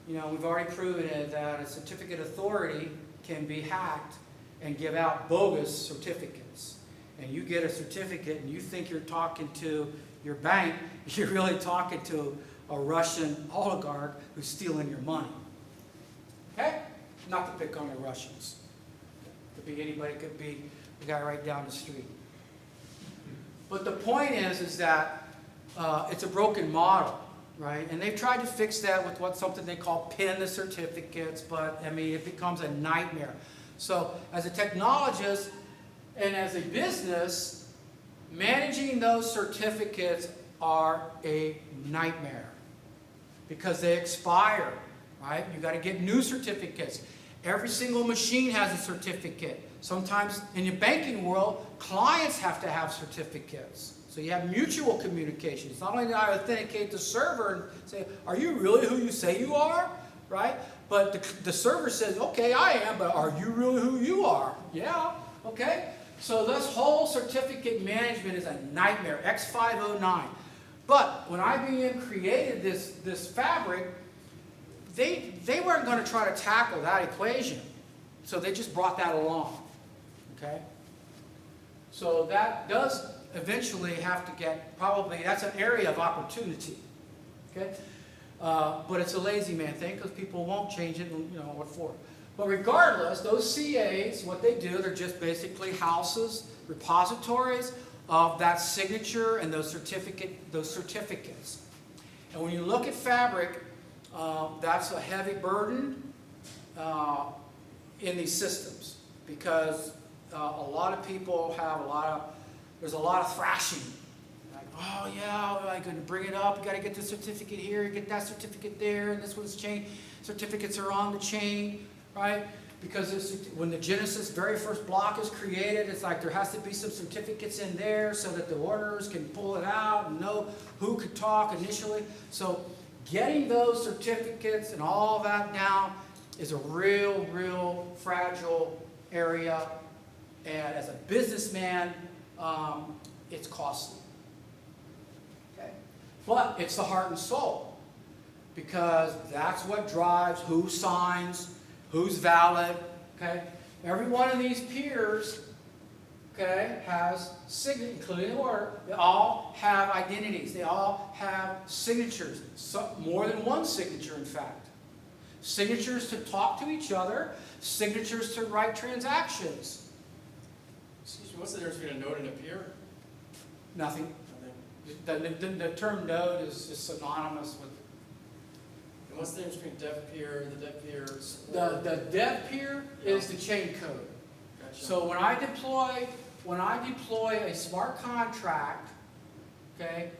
you know, we've already proven it that a certificate authority can be hacked and give out bogus certificates. And you get a certificate and you think you're talking to your bank, you're really talking to a Russian oligarch who's stealing your money. Okay? Not to pick on the Russians. Could be anybody, could be the guy right down the street. But the point is that it's a broken model, right? And they've tried to fix that with something they call pin the certificates, but I mean, it becomes a nightmare. So as a technologist and as a business, managing those certificates are a nightmare because they expire, right? You got to get new certificates. Every single machine has a certificate. Sometimes in the banking world, clients have to have certificates. So you have mutual communications. Not only do I authenticate the server and say, are you really who you say you are? Right? But the server says, okay, I am, but are you really who you are? Yeah, okay. So this whole certificate management is a nightmare, X509. But when IBM created this fabric, they weren't going to try to tackle that equation. So they just brought that along. Okay? So that does eventually have to get, probably, that's an area of opportunity. Okay? But it's a lazy man thing because people won't change it, and, you know, what for. But regardless, those CAs, what they do, they're just basically houses, repositories of that signature and those certificates. And when you look at Fabric, that's a heavy burden in these systems because a lot of people have there's a lot of thrashing. Like, oh yeah, I can bring it up. You got to get the certificate here, you get that certificate there, and this one's chain. Certificates are on the chain, right? Because when the Genesis very first block is created, it's like there has to be some certificates in there so that the orders can pull it out and know who could talk initially. So getting those certificates and all that down is a real fragile area. And as a businessman, it's costly. Okay? But it's the heart and soul. Because that's what drives who signs, who's valid. Okay? Every one of these peers, okay, has signatures, including the order. They all have identities. They all have signatures. More than one signature, in fact. Signatures to talk to each other. Signatures to write transactions. Excuse me, what's the difference between a node and a peer? Nothing. Nothing. The term node is synonymous with. And what's the difference between dev peer and the dev peer? The dev peer is the chain code. Gotcha. So when I deploy a smart contract, okay,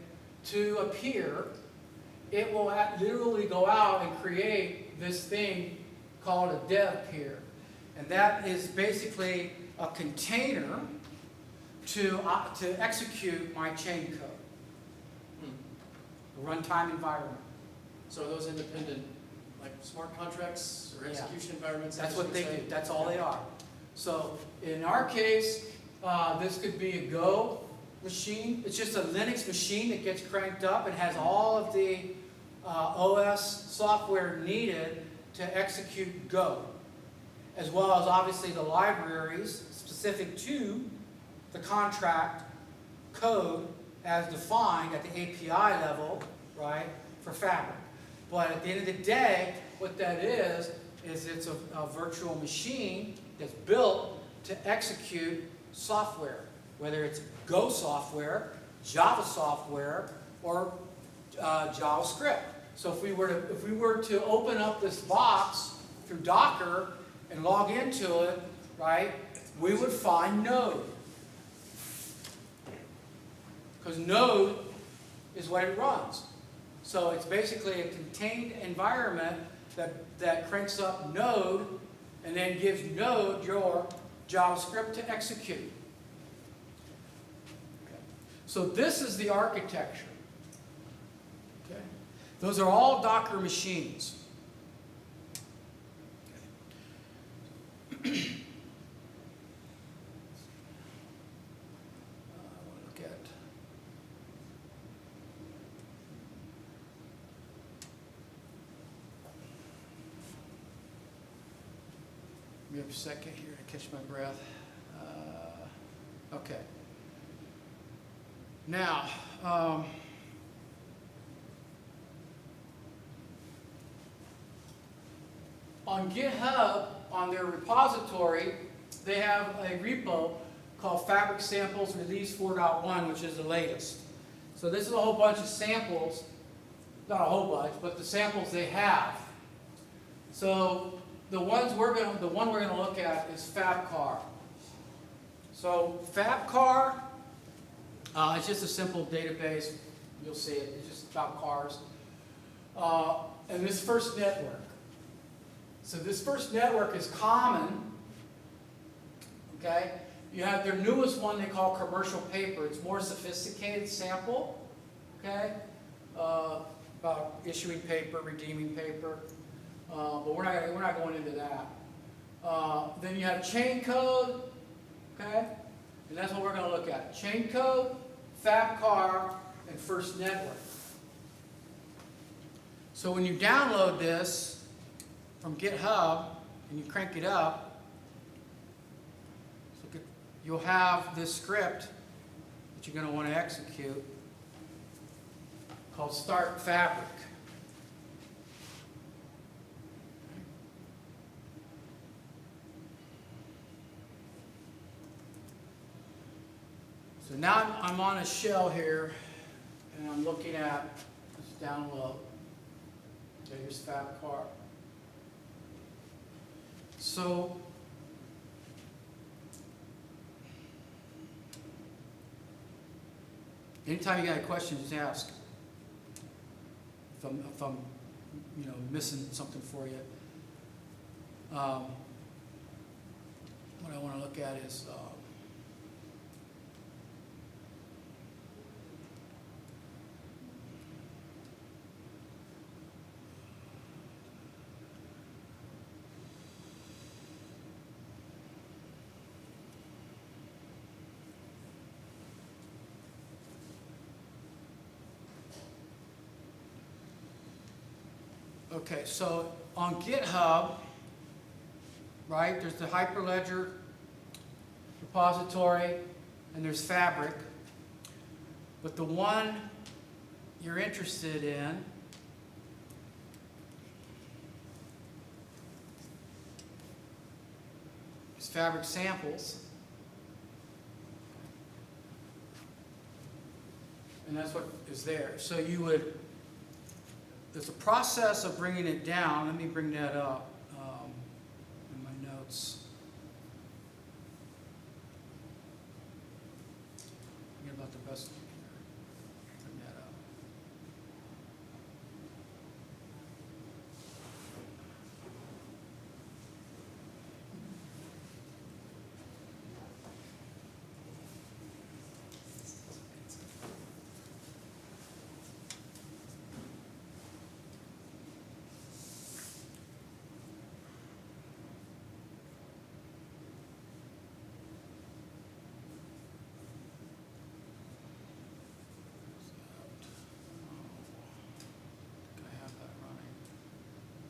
to a peer, it will literally go out and create this thing called a dev peer. And that is basically a container to execute my chain code. A runtime environment. So are those independent, like smart contracts or execution environments? That's what they do. That's all they are. So in our case, this could be a Go machine. It's just a Linux machine that gets cranked up and has all of the OS software needed to execute Go, as well as obviously the libraries specific to the contract code as defined at the API level, right, for Fabric. But at the end of the day, what that is it's a virtual machine that's built to execute software, whether it's Go software, Java software, or JavaScript. So if we were to open up this box through Docker and log into it, right, we would find Node. Because Node is what it runs. So it's basically a contained environment that cranks up Node and then gives Node your JavaScript to execute. Okay. So this is the architecture. Okay. Those are all Docker machines. Okay. Look at. Give me a second here to catch my breath. Okay. Now, on GitHub, on their repository, they have a repo called Fabric Samples Release 4.1, which is the latest. So this is a whole bunch of samples, not a whole bunch, but the samples they have. So the one we're going to look at is FabCar. So FabCar, it's just a simple database. You'll see it. It's just about cars. And this first network. So this first network is common. Okay? You have their newest one they call commercial paper. It's more sophisticated sample. Okay? About issuing paper, redeeming paper. But we're not going into that. Then you have chain code. Okay? And that's what we're going to look at. Chain code, FabCar, and first network. So when you download this from GitHub and you crank it up, you'll have this script that you're going to want to execute called Start Fabric. So now I'm on a shell here, and I'm looking at this download. Okay, here's FabCar. So Anytime you got a question, just ask. If I'm missing something for you. What I want to look at is okay, so on GitHub, right, there's the Hyperledger repository, and there's Fabric. But the one you're interested in is Fabric Samples. And that's what is there. So you would, there's a process of bringing it down. Let me bring that up in my notes. Thinking about the best computer. Bring that up. I have that running.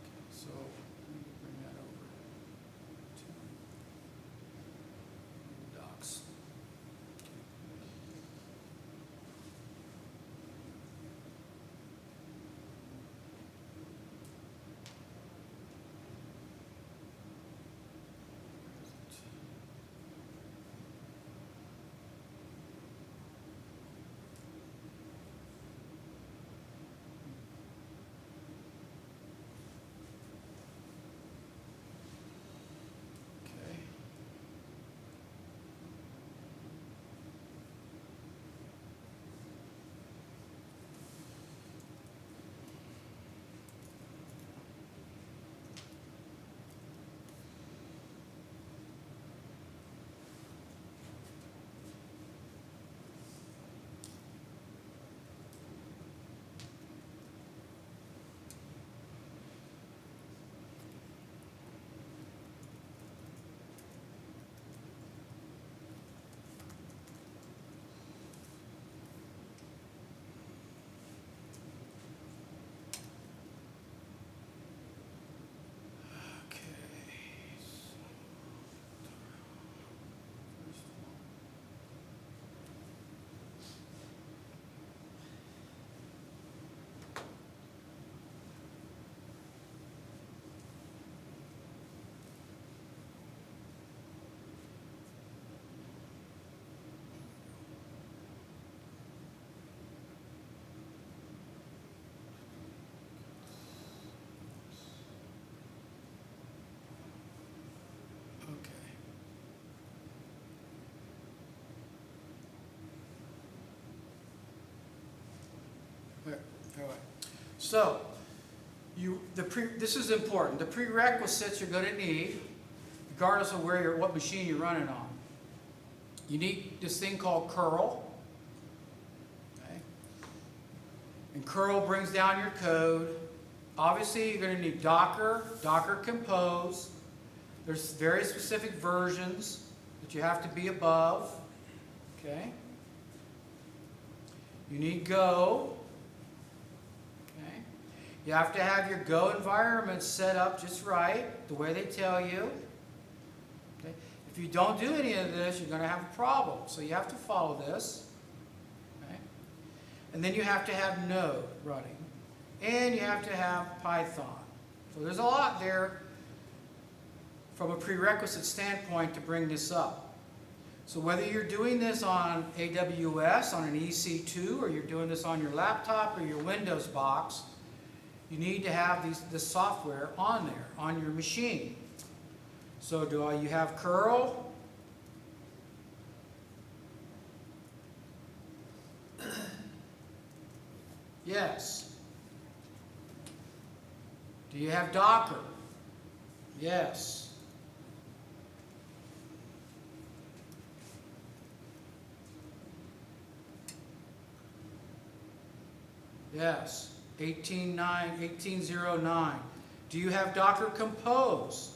Okay, so let me bring that over to docs. Okay. Okay. All right. So, this is important. The prerequisites you're going to need, regardless of what machine you're running on. You need this thing called curl. Okay. And curl brings down your code. Obviously, you're going to need Docker, Docker Compose. There's very specific versions that you have to be above. Okay. You need Go. Okay. You have to have your Go environment set up just right, the way they tell you. Okay. If you don't do any of this, you're going to have a problem. So you have to follow this. Okay. And then you have to have Node running. And you have to have Python. So there's a lot there from a prerequisite standpoint to bring this up. So whether you're doing this on AWS, on an EC2, or you're doing this on your laptop or your Windows box, you need to have this software on there, on your machine. So you have curl? Yes. Do you have Docker? Yes. Yes. 1809. Do you have Docker Compose?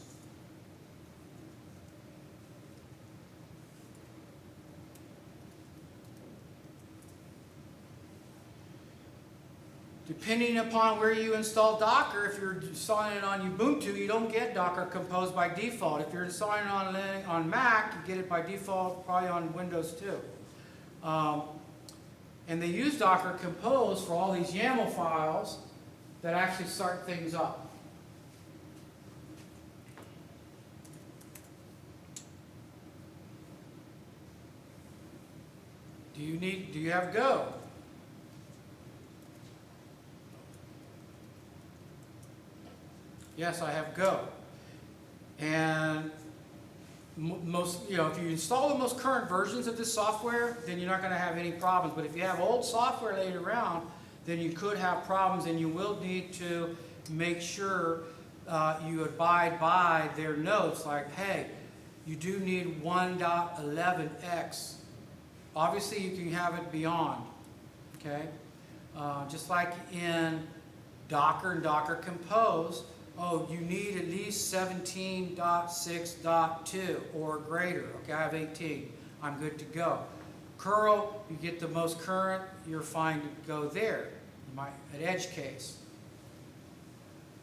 Depending upon where you install Docker, if you're installing it on Ubuntu, you don't get Docker Compose by default. If you're installing it on Mac, you get it by default, probably on Windows too. And they use Docker Compose for all these YAML files that actually start things up. Do you have Go? Yes, I have Go. And most, if you install the most current versions of this software, then you're not going to have any problems. But if you have old software laid around, then you could have problems, and you will need to make sure you abide by their notes, like, hey, you do need 1.11x. Obviously, you can have it beyond, okay? Just like in Docker and Docker Compose, oh, you need at least 17.6.2 or greater. Okay, I have 18. I'm good to go. Curl, you get the most current, you're fine to go there. At edge case.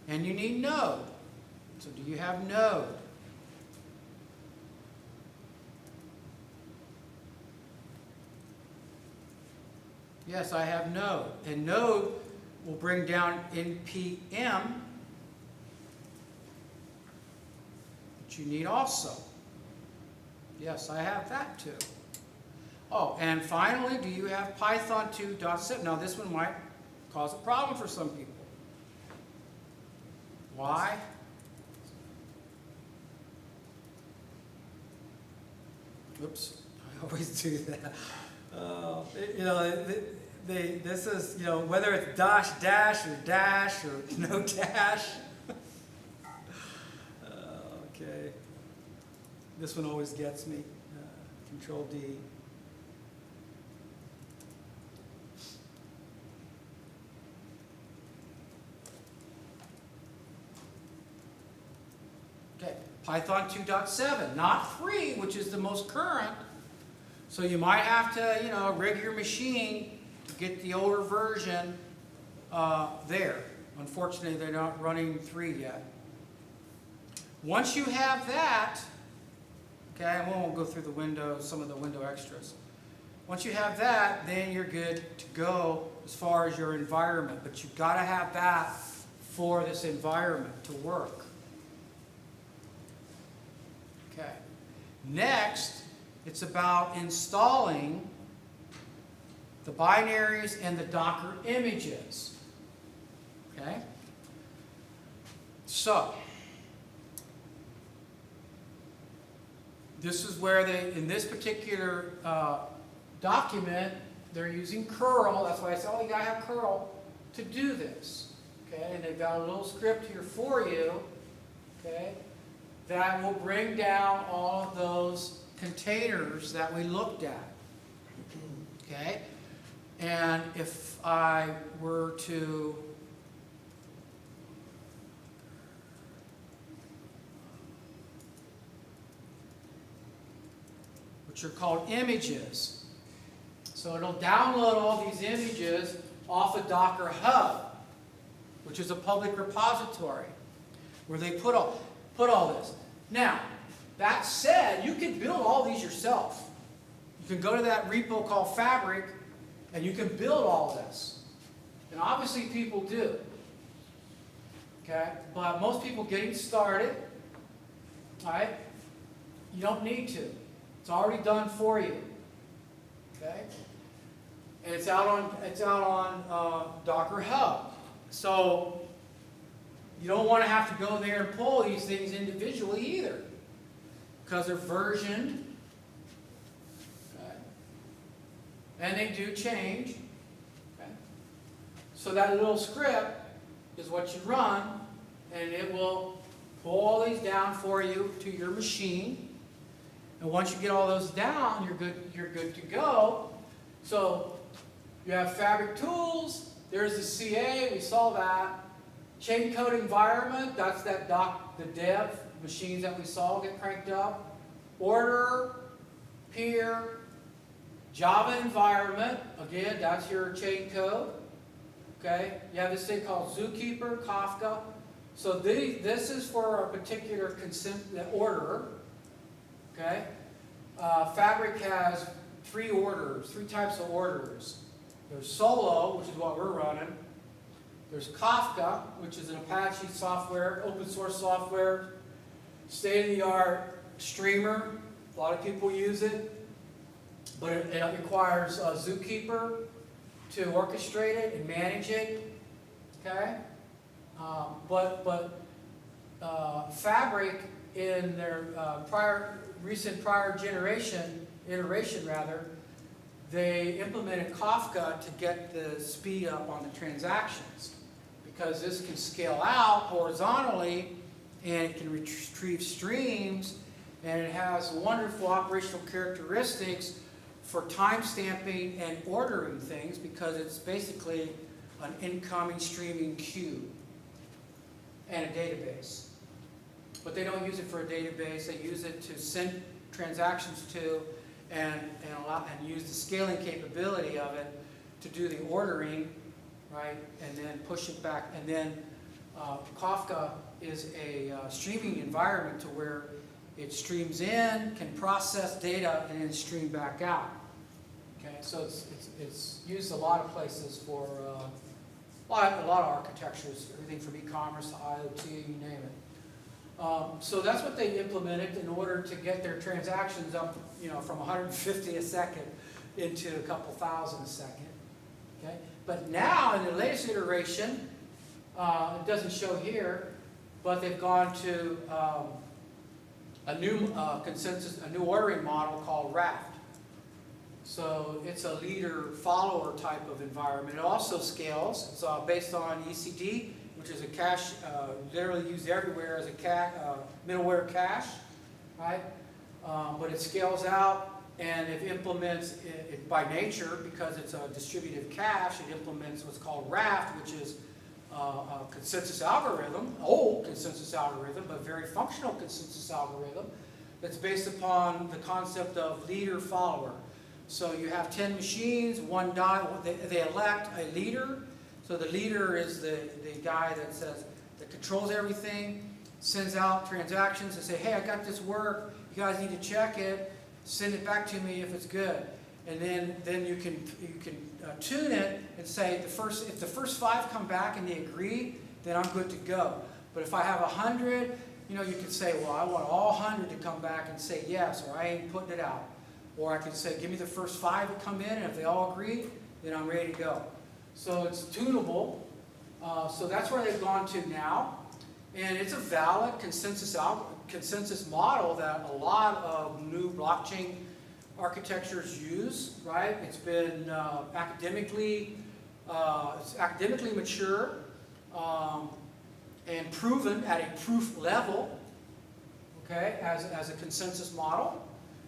And you need Node. So do you have Node? Yes, I have Node. And Node will bring down NPM, which you need also. Yes, I have that too. Oh, and finally, do you have Python 2.7? Now, this one might cause a problem for some people. Why? Oops, I always do that. This is, whether it's dash or no dash. Okay. This one always gets me. Control D. Okay, Python 2.7, not 3, which is the most current. So you might have to, rig your machine to get the older version there. Unfortunately, they're not running 3 yet. Once you have that, okay, I won't go through the windows, some of the window extras. Once you have that, then you're good to go as far as your environment. But you've got to have that for this environment to work. Okay. Next, it's about installing the binaries and the Docker images. Okay? So, this is where in this particular document, they're using curl. That's why I said, oh, you got to have curl to do this. Okay? And they've got a little script here for you. Okay? That will bring down all of those containers that we looked at. Okay? And if I were to which are called images. So it'll download all these images off of Docker Hub, which is a public repository where they put all this. Now, that said, you can build all these yourself. You can go to that repo called Fabric, and you can build all this. And obviously people do. Okay? But most people getting started, all right, you don't need to. It's already done for you. Okay? And it's out on Docker Hub. So you don't want to have to go there and pull these things individually either, because they're versioned. Okay? And they do change. Okay? So that little script is what you run, and it will pull all these down for you to your machine. And once you get all those down, you're good to go. So you have fabric tools. There's the CA. We saw that. Chain code environment. That's the dev machines that we saw get cranked up. Order, peer, Java environment. Again, that's your chain code. Okay. You have this thing called Zookeeper, Kafka. So this is for a particular order. Okay. Fabric has three types of orders. There's Solo, which is what we're running. There's Kafka, which is an Apache software, open source software, state-of-the-art streamer. A lot of people use it, but it requires Zookeeper to orchestrate it and manage it. Okay, Fabric in their recent iteration rather, they implemented Kafka to get the speed up on the transactions, because this can scale out horizontally and it can retrieve streams, and it has wonderful operational characteristics for time stamping and ordering things, because it's basically an incoming streaming queue and a database. But they don't use it for a database. They use it to send transactions to and use the scaling capability of it to do the ordering, right? And then push it back. And then Kafka is a streaming environment to where it streams in, can process data, and then stream back out. Okay, so it's used a lot of places for a lot of architectures, everything from e-commerce to IoT, you name it. So that's what they implemented in order to get their transactions up, from 150 a second into a couple thousand a second. Okay, but now in the latest iteration, it doesn't show here, but they've gone to a new ordering model called Raft. So it's a leader-follower type of environment. It also scales. It's based on ECD, which is a cache, literally used everywhere as a middleware cache, right? But it scales out, and it implements, it by nature, because it's a distributive cache, it implements what's called Raft, which is a consensus algorithm, old consensus algorithm, but very functional consensus algorithm, that's based upon the concept of leader-follower. So you have 10 machines, they elect a leader. So the leader is the guy that controls everything, sends out transactions and say, hey, I got this work, you guys need to check it, send it back to me if it's good. And then you can tune it and say, if the first 5 come back and they agree, then I'm good to go. But if I have 100, you can say, well, I want all 100 to come back and say yes, or I ain't putting it out. Or I can say, give me the first 5 that come in, and if they all agree, then I'm ready to go. So it's tunable. So that's where they've gone to now. And it's a valid consensus model that a lot of new blockchain architectures use, right? It's been academically mature and proven at a proof level, okay, as a consensus model,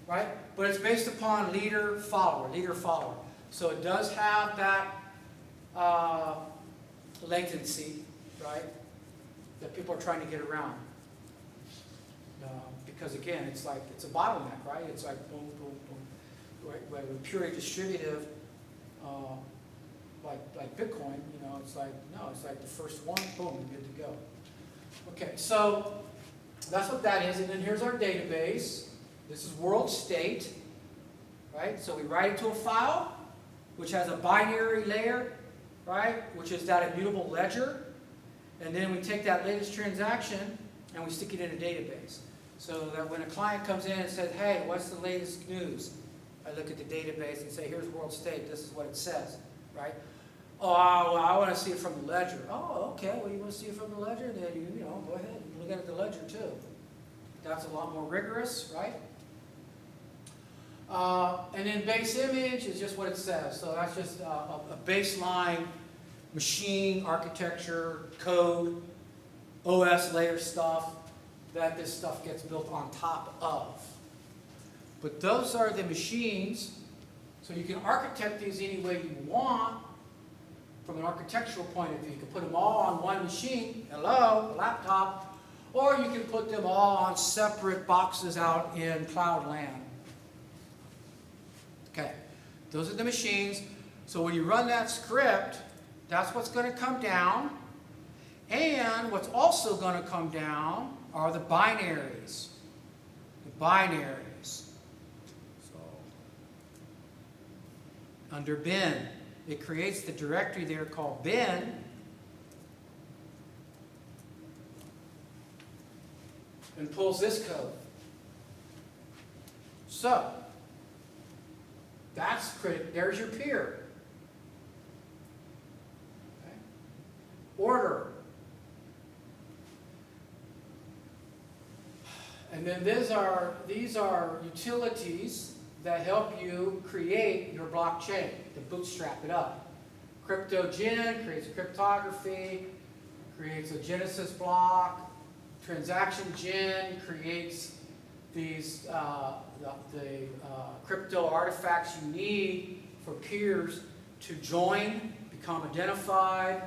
right? But it's based upon leader-follower. So it does have that latency, right, that people are trying to get around. Because again, it's a bottleneck, right? It's like boom, boom, boom. Right? With purely distributive, like Bitcoin, it's like, no, it's like the first one, boom, you're good to go. Okay, so that's what that is. And then here's our database. This is world state, right? So we write it to a file, which has a binary layer, right? Which is that immutable ledger. And then we take that latest transaction and we stick it in a database. So that when a client comes in and says, hey, what's the latest news? I look at the database and say, here's world state, this is what it says, right? Oh, well, I want to see it from the ledger. Oh, okay, well, you want to see it from the ledger? Then, go ahead and look at the ledger too. That's a lot more rigorous, right? And then base image is just what it says. So that's just a baseline machine architecture, code, OS layer stuff that this stuff gets built on top of. But those are the machines, so you can architect these any way you want from an architectural point of view. You can put them all on one machine, hello, a laptop, or you can put them all on separate boxes out in cloud land. Okay, those are the machines. So when you run that script, that's what's going to come down. And what's also going to come down are the binaries. The binaries. So, under bin, it creates the directory there called bin. And pulls this code. So, that's critical. There's your peer. Okay. Order. And then these are utilities that help you create your blockchain, to bootstrap it up. CryptoGen creates cryptography, creates a Genesis block. TransactionGen creates these crypto artifacts you need for peers to join, become identified.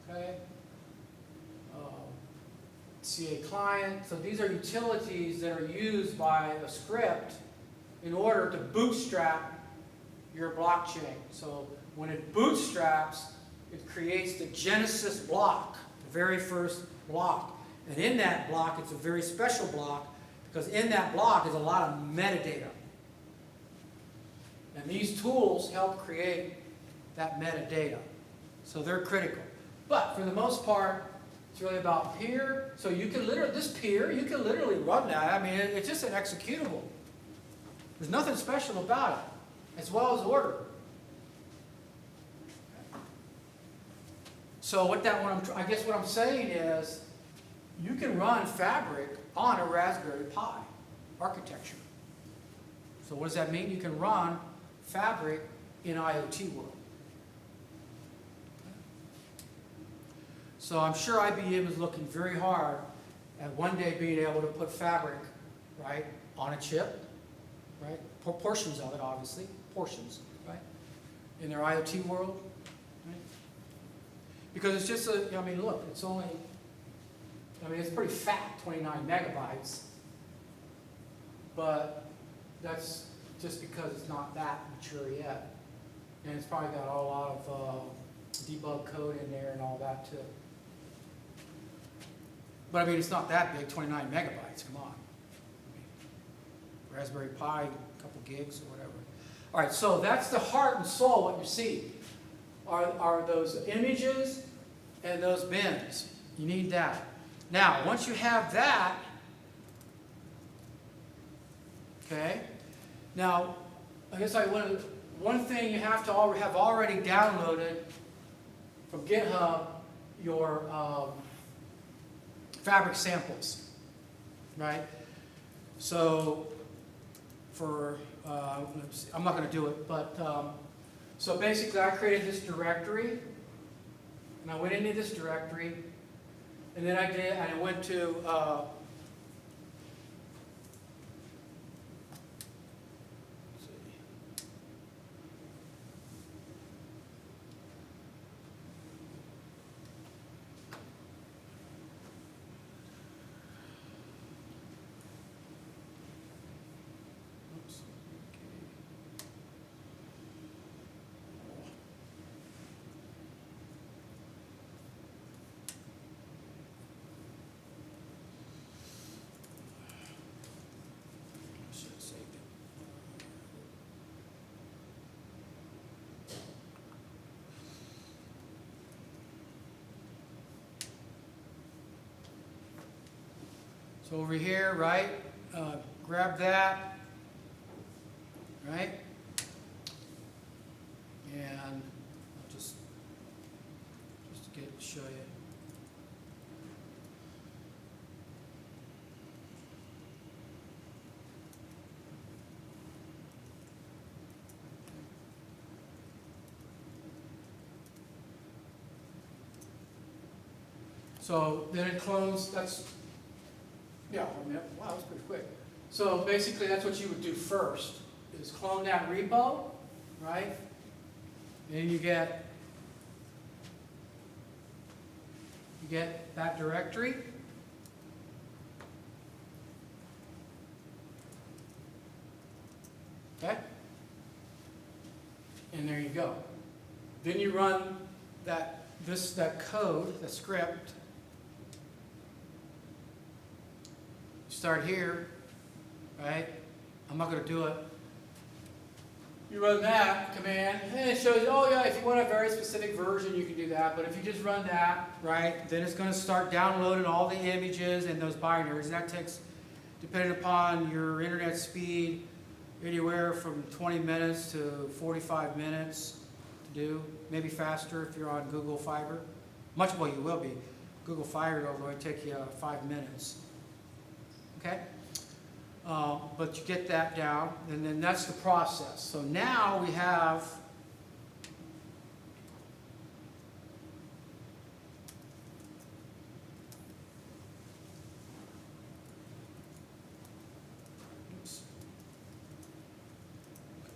Okay. CA client. So these are utilities that are used by a script in order to bootstrap your blockchain. So when it bootstraps, it creates the Genesis block, the very first block. And in that block, it's a very special block because in that block is a lot of metadata. And these tools help create that metadata. So they're critical. But for the most part, it's really about peer. So you can literally, this peer, you can literally run that. I mean, it's just an executable. There's nothing special about it, as well as order. So I guess what I'm saying is, you can run Fabric on a Raspberry Pi architecture. So what does that mean? You can run Fabric in IoT world. So I'm sure IBM is looking very hard at one day being able to put Fabric, right, on a chip, right? Portions of it, obviously, portions, right, in their IoT world, right? Because it's just I mean, look, it's only, I mean, it's pretty fat, 29 megabytes, but that's just because it's not that mature yet. And it's probably got a lot of debug code in there and all that too. But I mean, it's not that big, 29 megabytes, come on. Raspberry Pi, a couple gigs or whatever. All right, so that's the heart and soul, what you see. Are those images and those bins. You need that. Now, once you have that, okay, now, I guess one thing you have to have already downloaded from GitHub, your Fabric samples, right? So, I'm not going to do it, but so basically I created this directory, and I went into this directory, and then I went to So over here, right, grab that, right, and I'll just show you. So then it clones, that's, yeah, I mean, wow, that was pretty quick. So basically that's what you would do first, is clone that repo, right? Then you get that directory. Okay? And there you go. Then you run that code, the script. Start here, right? I'm not going to do it. You run that command, and it shows you, oh yeah, if you want a very specific version, you can do that. But if you just run that, right, then it's going to start downloading all the images and those binaries. And that takes, depending upon your internet speed, anywhere from 20 minutes to 45 minutes to do. Maybe faster if you're on Google Fiber. Much more you will be. Google Fiber will only take you 5 minutes. Okay? But you get that down, and then that's the process. So now we have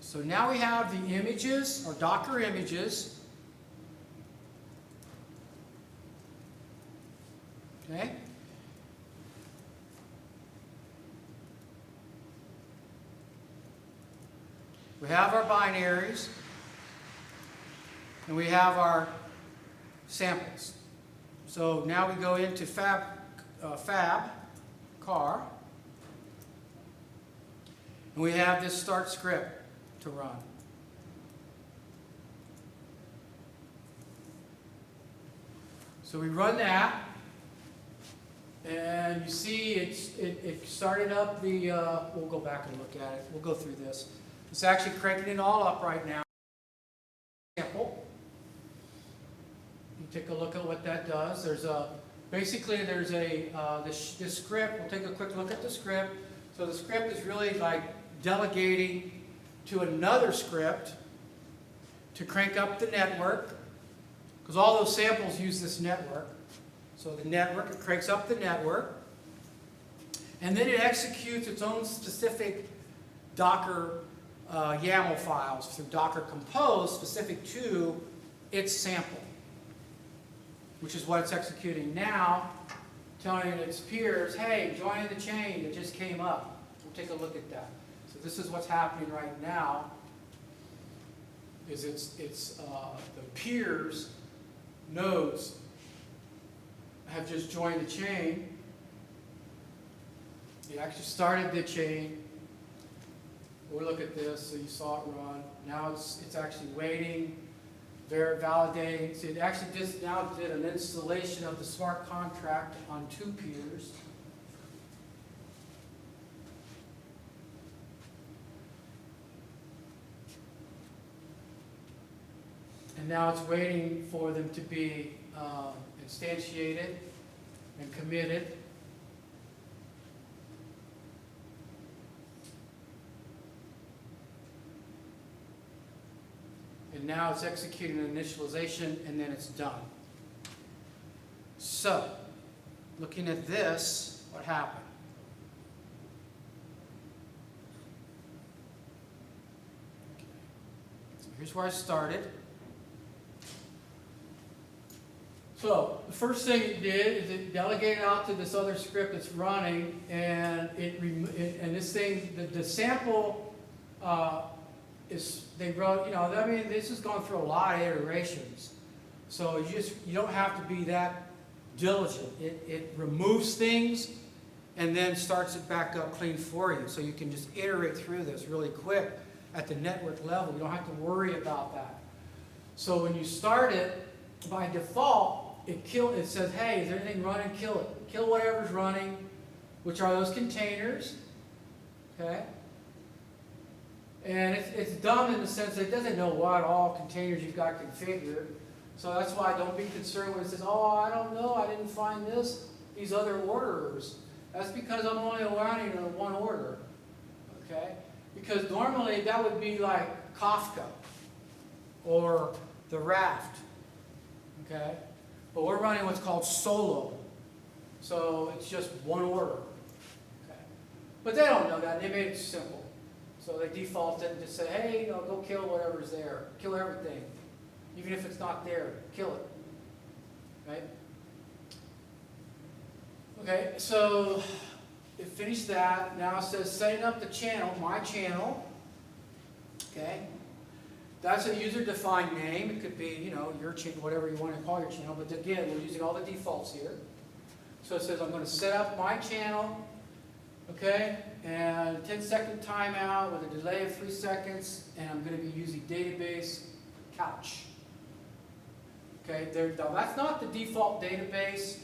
so now we have the images, or Docker images. Okay? We have our binaries, and we have our samples. So now we go into fab car, and we have this start script to run. So we run that, and you see it started up the, we'll go back and look at it. We'll go through this. It's actually cranking it all up right now. Example. You take a look at what that does. There's a, basically there's a, this script, we'll take a quick look at the script. So the script is really like delegating to another script to crank up the network, because all those samples use this network. So the network, it cranks up the network, and then it executes its own specific Docker YAML files through Docker Compose specific to its sample, which is what it's executing now, telling its peers, hey, join the chain that just came up. We'll take a look at that. So this is what's happening right now, is the peers nodes have just joined the chain. It actually started the chain. We'll look at this, so you saw it run. Now it's actually waiting, validating. So it actually just now did an installation of the smart contract on 2 peers. And now it's waiting for them to be instantiated and committed. And now it's executing an initialization, and then it's done. So, looking at this, what happened? So here's where I started. So the first thing it did is it delegated out to this other script that's running, and and this thing, the sample they wrote, you know, I mean, this has gone through a lot of iterations. So you don't have to be that diligent. It removes things and then starts it back up clean for you. So you can just iterate through this really quick at the network level. You don't have to worry about that. So when you start it, by default, it says, hey, is there anything running? Kill it. Kill whatever's running, which are those containers. Okay? And it's dumb in the sense that it doesn't know what all containers you've got configured. So that's why don't be concerned when it says, oh, I don't know, I didn't find these other orderers. That's because I'm only running in one order. Okay? Because normally that would be like Kafka or the Raft. Okay? but we're running what's called solo. So it's just one order. Okay. But they don't know that. They made it simple. So they defaulted and just say, hey, go kill whatever's there. Kill everything. Even if it's not there, kill it. Right? Okay, so it finished that. Now it says setting up the channel, my channel. Okay. That's a user-defined name. It could be, your channel, whatever you want to call your channel. But again, we're using all the defaults here. So it says I'm going to set up my channel. Okay, and 10-second timeout with a delay of 3 seconds, and I'm going to be using database couch. Okay, now that's not the default database.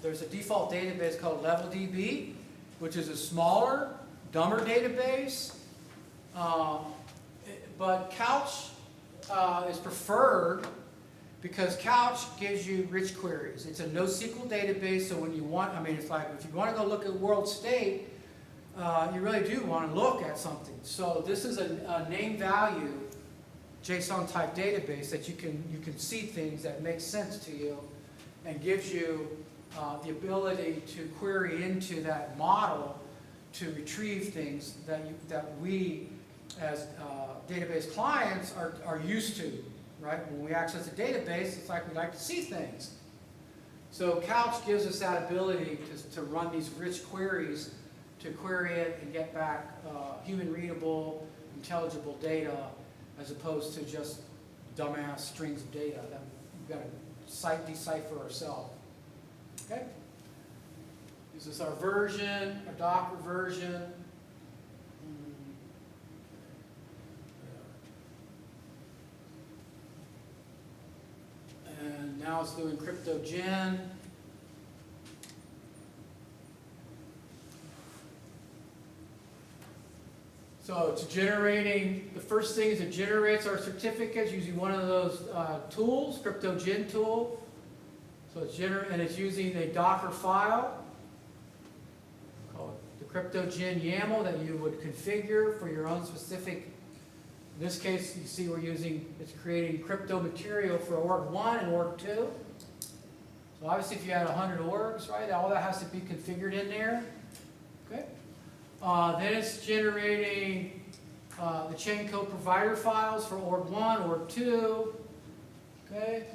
There's a default database called LevelDB, which is a smaller, dumber database. But couch is preferred because couch gives you rich queries. It's a NoSQL database, so when you want, it's like if you want to go look at world state, you really do want to look at something. So this is a name value JSON type database that you can see things that make sense to you and gives you the ability to query into that model to retrieve things that we as database clients are used to. Right? When we access a database, it's like we like to see things. So Couch gives us that ability to run these rich queries, to query it and get back human-readable, intelligible data, as opposed to just dumbass strings of data that we've got to decipher ourselves. Okay? This is our version, our Docker version. And now it's doing CryptoGen. So it's generating, the first thing is it generates our certificates using one of those tools, CryptoGen tool. So it's it's using a Docker file called the CryptoGen YAML that you would configure for your own specific. In this case, you see it's creating crypto material for org 1 and org 2. So obviously if you had 100 orgs, right, all that has to be configured in there. Okay. Then it's generating the chain code provider files for org 1, org 2. Okay.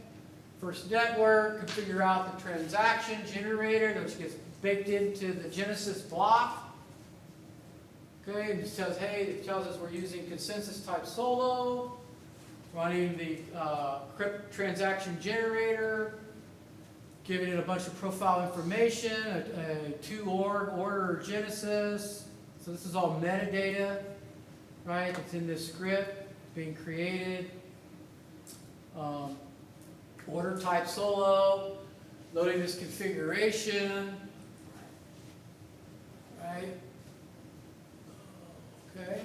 First network, configure out the transaction generator, which gets baked into the Genesis block. Okay, it says, hey, it tells us we're using consensus type solo, running the crypt transaction generator, giving it a bunch of profile information, a 2org order Genesis. So this is all metadata, right? It's in this script being created. Order type solo, loading this configuration, right? Okay,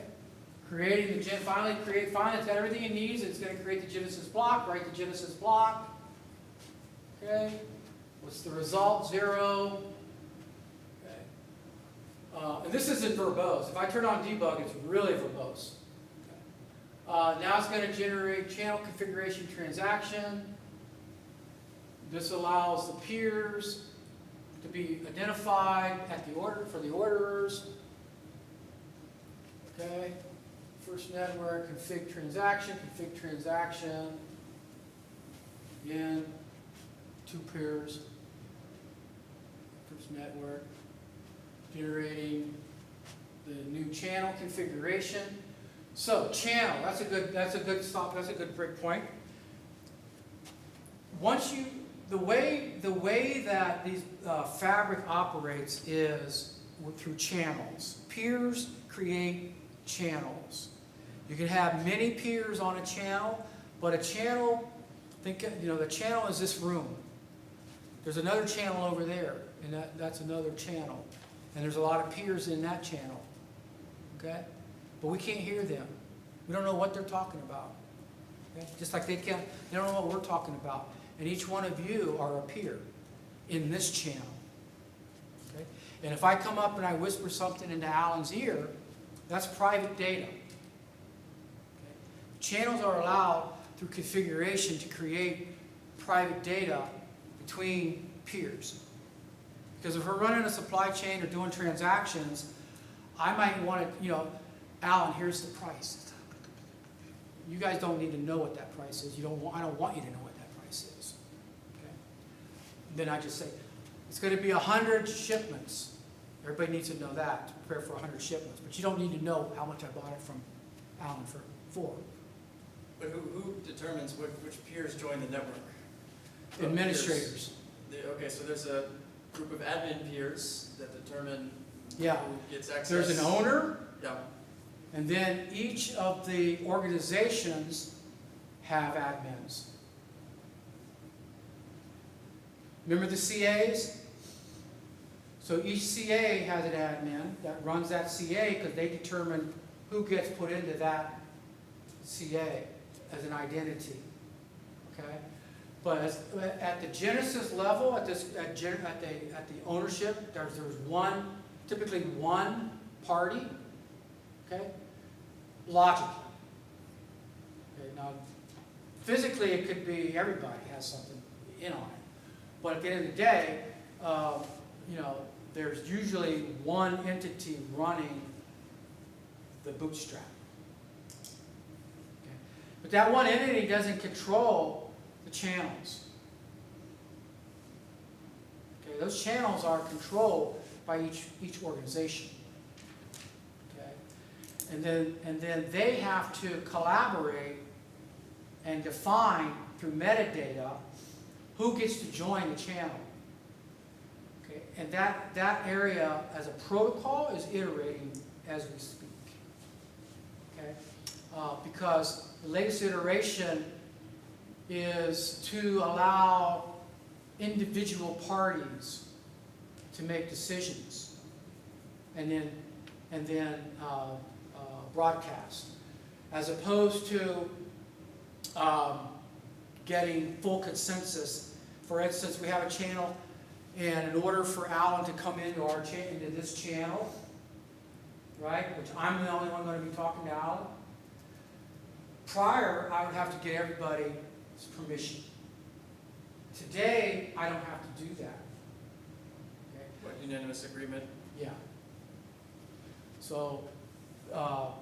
creating the finally it's got everything it needs. It's going to create the Genesis block, write the Genesis block. Okay, what's the result? 0. Okay, and this isn't verbose. If I turn on debug, it's really verbose. Okay. Now it's going to generate channel configuration transaction. This allows the peers to be identified at the order for the orderers. Okay, first network, config transaction, again, 2 pairs, first network, generating the new channel configuration. So channel, that's a good break point. The way that these Fabric operates is through channels. Peers create channels. You can have many peers on a channel, but a channel, the channel is this room. There's another channel over there, and that's another channel. And there's a lot of peers in that channel. Okay? But we can't hear them. We don't know what they're talking about. Okay? Just like they don't know what we're talking about. And each one of you are a peer in this channel. Okay? And if I come up and I whisper something into Alan's ear, that's private data. Okay? Channels are allowed through configuration to create private data between peers. Because if we're running a supply chain or doing transactions, I might want to, Alan, here's the price. You guys don't need to know what that price is. I don't want you to know what that price is. Okay? Then I just say, it's going to be 100 shipments. Everybody needs to know that to prepare for 100 shipments. But you don't need to know how much I bought it from Alan for. But who determines which peers join the network? Administrators. Okay, so there's a group of admin peers that determine Yeah. who gets access. There's an owner, Yeah. and then each of the organizations have admins. Remember the CAs? So each CA has an admin that runs that CA because they determine who gets put into that CA as an identity. Okay? But at the Genesis level, at the ownership, there's typically one party. Okay? Logically. Okay, now, physically, it could be everybody has something in on it. But at the end of the day, there's usually one entity running the bootstrap. Okay? But that one entity doesn't control the channels. Okay? Those channels are controlled by each organization. Okay? And then they have to collaborate and define through metadata who gets to join the channel. Okay? And that area as a protocol is iterating as we speak. Okay? Because the latest iteration is to allow individual parties to make decisions and then broadcast, as opposed to getting full consensus. For instance, we have a channel, and in order for Alan to come into into this channel, right, which I'm the only one going to be talking to Alan, prior I would have to get everybody's permission. Today, I don't have to do that. Okay? What, unanimous agreement? Yeah. So,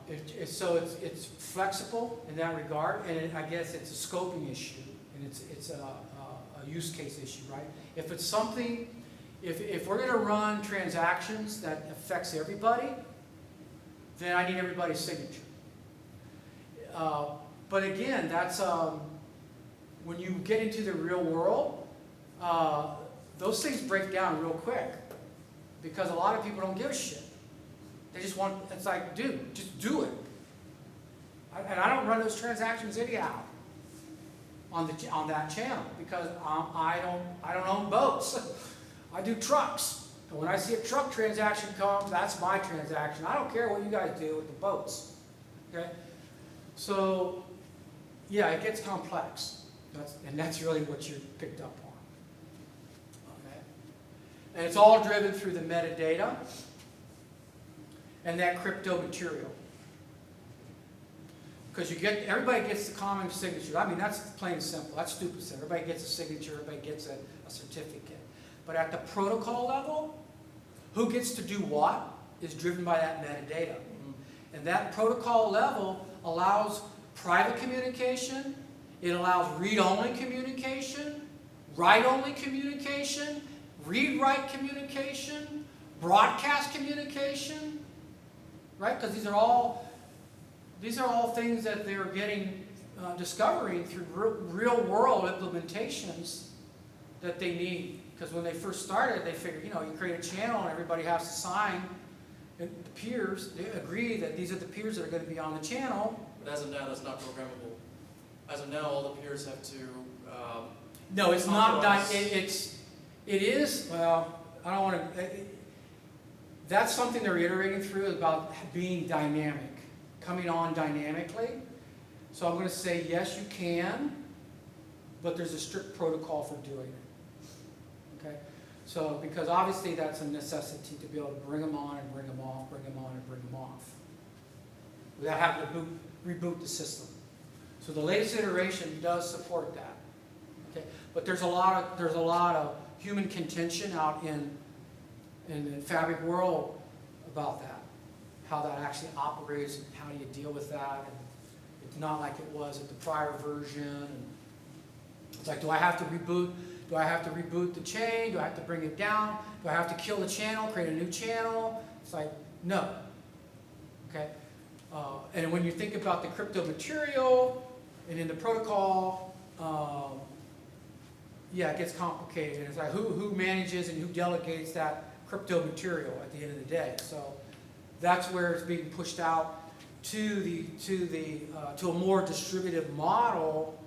it's flexible in that regard, and I guess it's a scoping issue, and it's a use case issue, right? If it's something, if we're going to run transactions that affects everybody, then I need everybody's signature. But again, that's when you get into the real world, those things break down real quick because a lot of people don't give a shit. They just want, it's like, dude, just do it. And I don't run those transactions anyhow on that channel because I don't own boats. I do trucks. And when I see a truck transaction come, that's my transaction. I don't care what you guys do with the boats. Okay? So, yeah, it gets complex. That's really what you picked up on. Okay? And it's all driven through the metadata and that crypto material. Because everybody gets the common signature. I mean, that's plain and simple. That's stupid. Everybody gets a signature. Everybody gets a certificate. But at the protocol level, who gets to do what is driven by that metadata. And that protocol level allows private communication. It allows read-only communication, write-only communication, read-write communication, broadcast communication, right? Because these are all things that they're discovering through real-world implementations that they need. Because when they first started, they figured, you create a channel and everybody has to sign. And the peers, they agree that these are the peers that are going to be on the channel. But as of now, that's not programmable. As of now, all the peers have to. No, it's not. authorize. It is. Well, I don't want to. That's something they're iterating through about being dynamic, coming on dynamically. So I'm going to say yes, you can, but there's a strict protocol for doing it. Okay. So because obviously that's a necessity to be able to bring them on and bring them off, bring them on and bring them off, without having to reboot the system. So the latest iteration does support that. Okay, but there's a lot of human contention out in the fabric world about that, how that actually operates and how do you deal with that. And it's not like it was at the prior version. And it's like, do I have to reboot? Do I have to reboot the chain? Do I have to bring it down? Do I have to kill the channel, create a new channel? It's like, no. Okay? And when you think about the crypto material and in the protocol, yeah, it gets complicated. It's like who manages and who delegates that crypto material at the end of the day. So that's where it's being pushed out to a more distributive model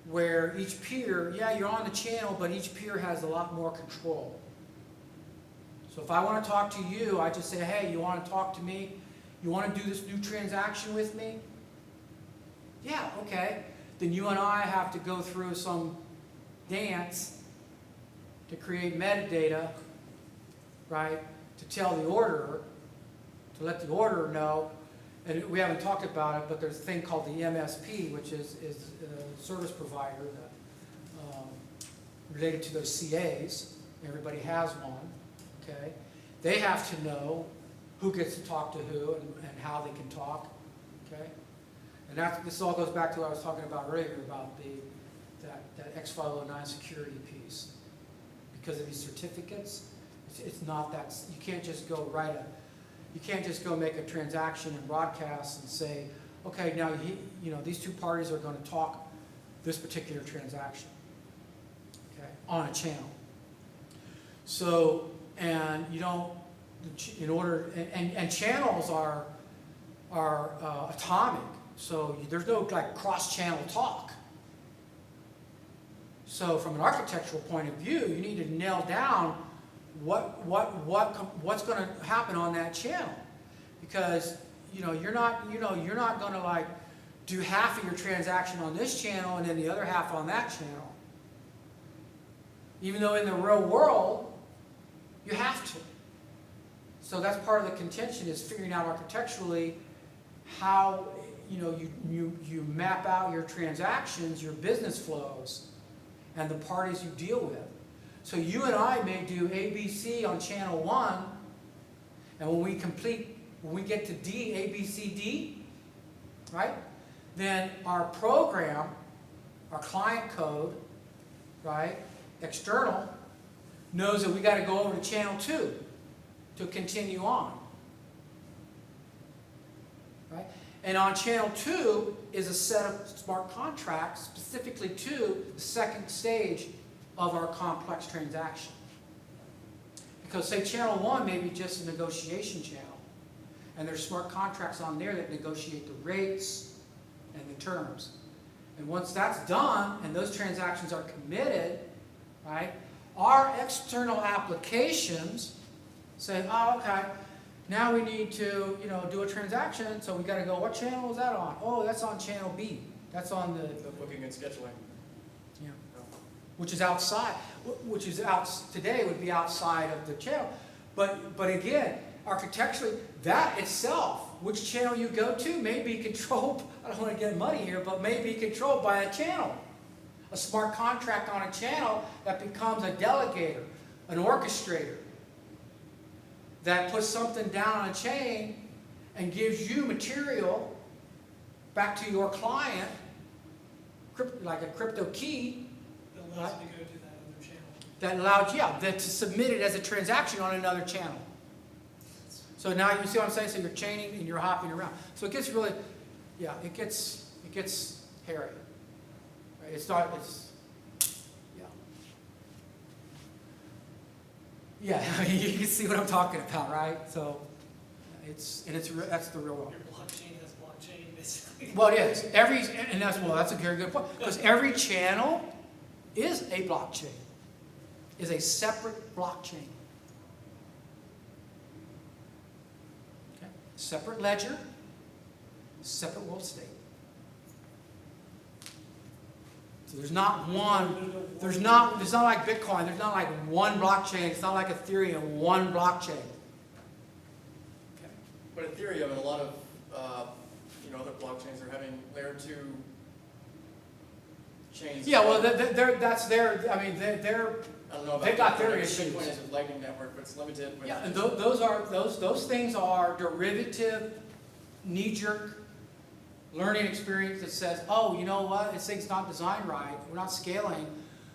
where each peer, yeah, you're on the channel, but each peer has a lot more control. So if I want to talk to you, I just say, hey, you want to talk to me? You want to do this new transaction with me? Yeah, okay. Then you and I have to go through some dance to create metadata, right, to tell the orderer, to let the orderer know. And we haven't talked about it, but there's a thing called the MSP, which is a service provider that, related to those CAs. Everybody has one, okay? They have to know who gets to talk to who and how they can talk, okay? And this all goes back to what I was talking about earlier about that X509 security piece. Because of these certificates, it's not that, you can't just go you can't just go make a transaction and broadcast and say, okay, now these two parties are going to talk this particular transaction, okay, on a channel. So, and you don't, in order, and channels are atomic, so there's no like cross-channel talk. So from an architectural point of view, you need to nail down what's going to happen on that channel, because you're not going to like do half of your transaction on this channel and then the other half on that channel. Even though in the real world you have to. So that's part of the contention, is figuring out architecturally how you map out your transactions, your business flows, and the parties you deal with. So you and I may do ABC on channel 1, and when we get to D, ABCD, right? Then our program, our client code, right, external, knows that we got to go over to channel 2 to continue on. Right? And on channel 2 is a set of smart contracts specifically to the second stage of our complex transaction. Because say channel 1 may be just a negotiation channel, and there's smart contracts on there that negotiate the rates and the terms. And once that's done and those transactions are committed, right, our external applications say, oh, okay, now we need to do a transaction, so we got to go, what channel is that on? Oh, that's on channel B. That's on the booking and scheduling. Yeah. Which is today would be outside of the channel. But again, architecturally, that itself, which channel you go to may be controlled, I don't want to get muddy here, but may be controlled by a channel. A smart contract on a channel that becomes a delegator, an orchestrator, that puts something down on a chain and gives you material back to your client, like a crypto key, That allows you to go to that other channel. that allows to submit it as a transaction on another channel. So now you see what I'm saying? So you're chaining and you're hopping around. So it gets really, it gets hairy. Right? Yeah, I mean, you can see what I'm talking about, right? So that's the real world. Your blockchain has blockchain, basically. Well, it is. That's a very good point. Because every channel is a blockchain, is a separate blockchain. Okay? Separate ledger, separate world state. So there's not one, it's not like Bitcoin, there's not like one blockchain, it's not like Ethereum, one blockchain. Okay. But Ethereum and a lot of other blockchains are having layer 2 chains. Yeah, well, that's their, I mean, they're, I don't know about. they got their Bitcoin. issues. Bitcoin is a lightning network, but it's limited with. yeah, and those things are derivative, knee-jerk learning experience that says, oh, you know what, this thing's not designed right, we're not scaling,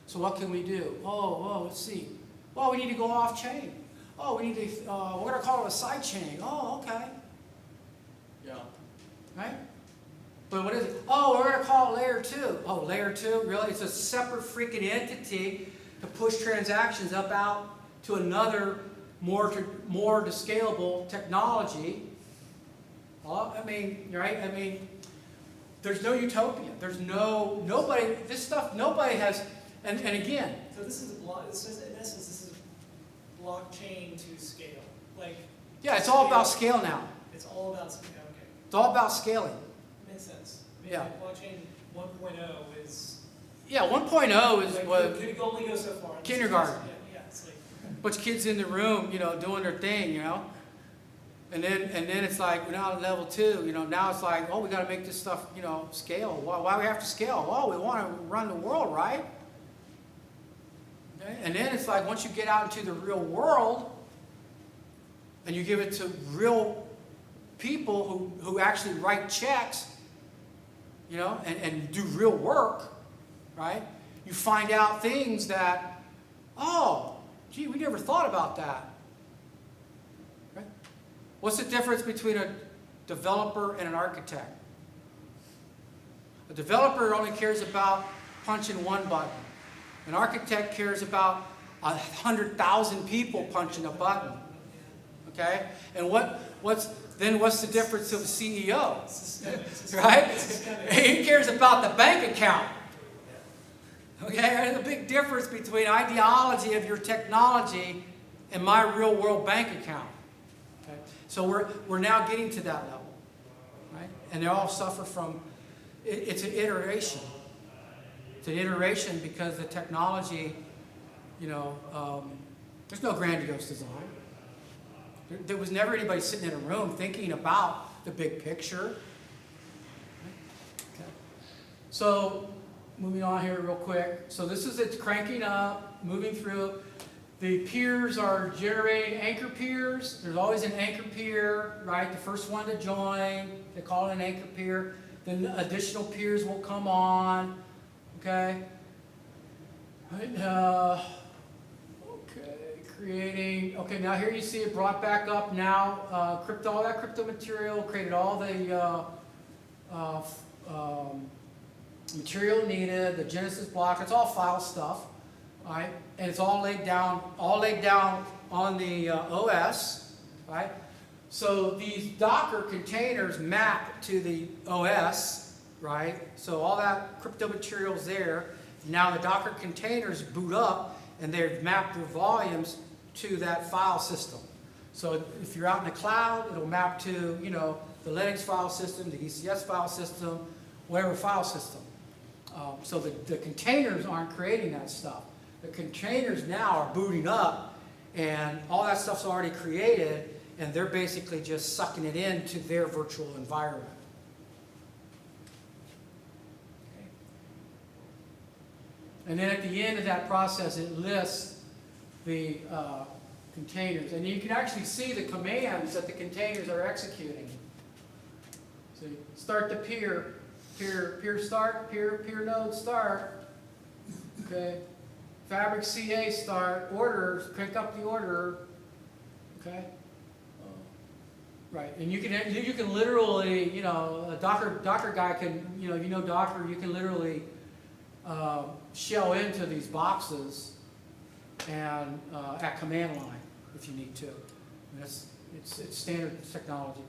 so what can we do? Oh, let's see. Well, we need to go off-chain. Oh, we need to, we're going to call it a side chain. Oh, okay. Yeah. Right? But what is it? Oh, we're going to call it layer 2. Oh, layer 2? Really? It's a separate freaking entity to push transactions up out to another more to scalable technology. Well, I mean, right? I mean, there's no utopia. There's nobody, this stuff, nobody has, and again. So this is a block, this is, in essence, this is blockchain to scale. Like, Yeah, it's all about scale now. it's all about scale, okay. It's all about scaling. Makes sense. I mean, Yeah. like blockchain 1.0 is. Yeah, 1.0 is like, what, could only go so far. Kindergarten. Yeah, it's like. bunch of kids in the room, you know, doing their thing, you know. And then it's like, we're now at level 2, you know, now it's like, oh, we got to make this stuff, you know, scale. Why do we have to scale? Well, we want to run the world, right? Okay? And then it's like, once you get out into the real world, and you give it to real people who actually write checks, you know, and do real work, right? You find out things that, oh, gee, we never thought about that. Right? What's the difference between a developer and an architect? A developer only cares about punching one button. An architect cares about 100,000 people punching a button. Okay? And what's the difference of a CEO? Right? He cares about the bank account. Okay? There's a big difference between ideology of your technology and my real world bank account. Okay? So we're now getting to that level. Right? And they all suffer from, it's an iteration. It's an iteration because the technology, you know, there's no grandiose design. There was never anybody sitting in a room thinking about the big picture. Okay. So, moving on here real quick. So this is it's cranking up, moving through. The peers are generating anchor peers. There's always an anchor peer, right? The first one to join, they call it an anchor peer. Then additional peers will come on. Okay. Right, creating, okay, now here you see it brought back up now, all that crypto material, created all the material needed, the Genesis block, it's all file stuff, right? And it's all laid down on the OS, right? So these Docker containers map to the OS, right? So all that crypto material is there. Now the Docker containers boot up and they've mapped their volumes to that file system. So if you're out in the cloud, it'll map to, you know, the Linux file system, the ECS file system, whatever file system. So the containers aren't creating that stuff. The containers now are booting up and all that stuff's already created and they're basically just sucking it into their virtual environment. Okay. And then at the end of that process, it lists the containers. And you can actually see the commands that the containers are executing. So start the peer start, peer node start. Okay. Fabric CA start, orders, pick up the order. Okay. Right, and you can literally, you know, a Docker guy can, you know Docker, you can literally shell into these boxes and at command line if you need to. And it's standard technology.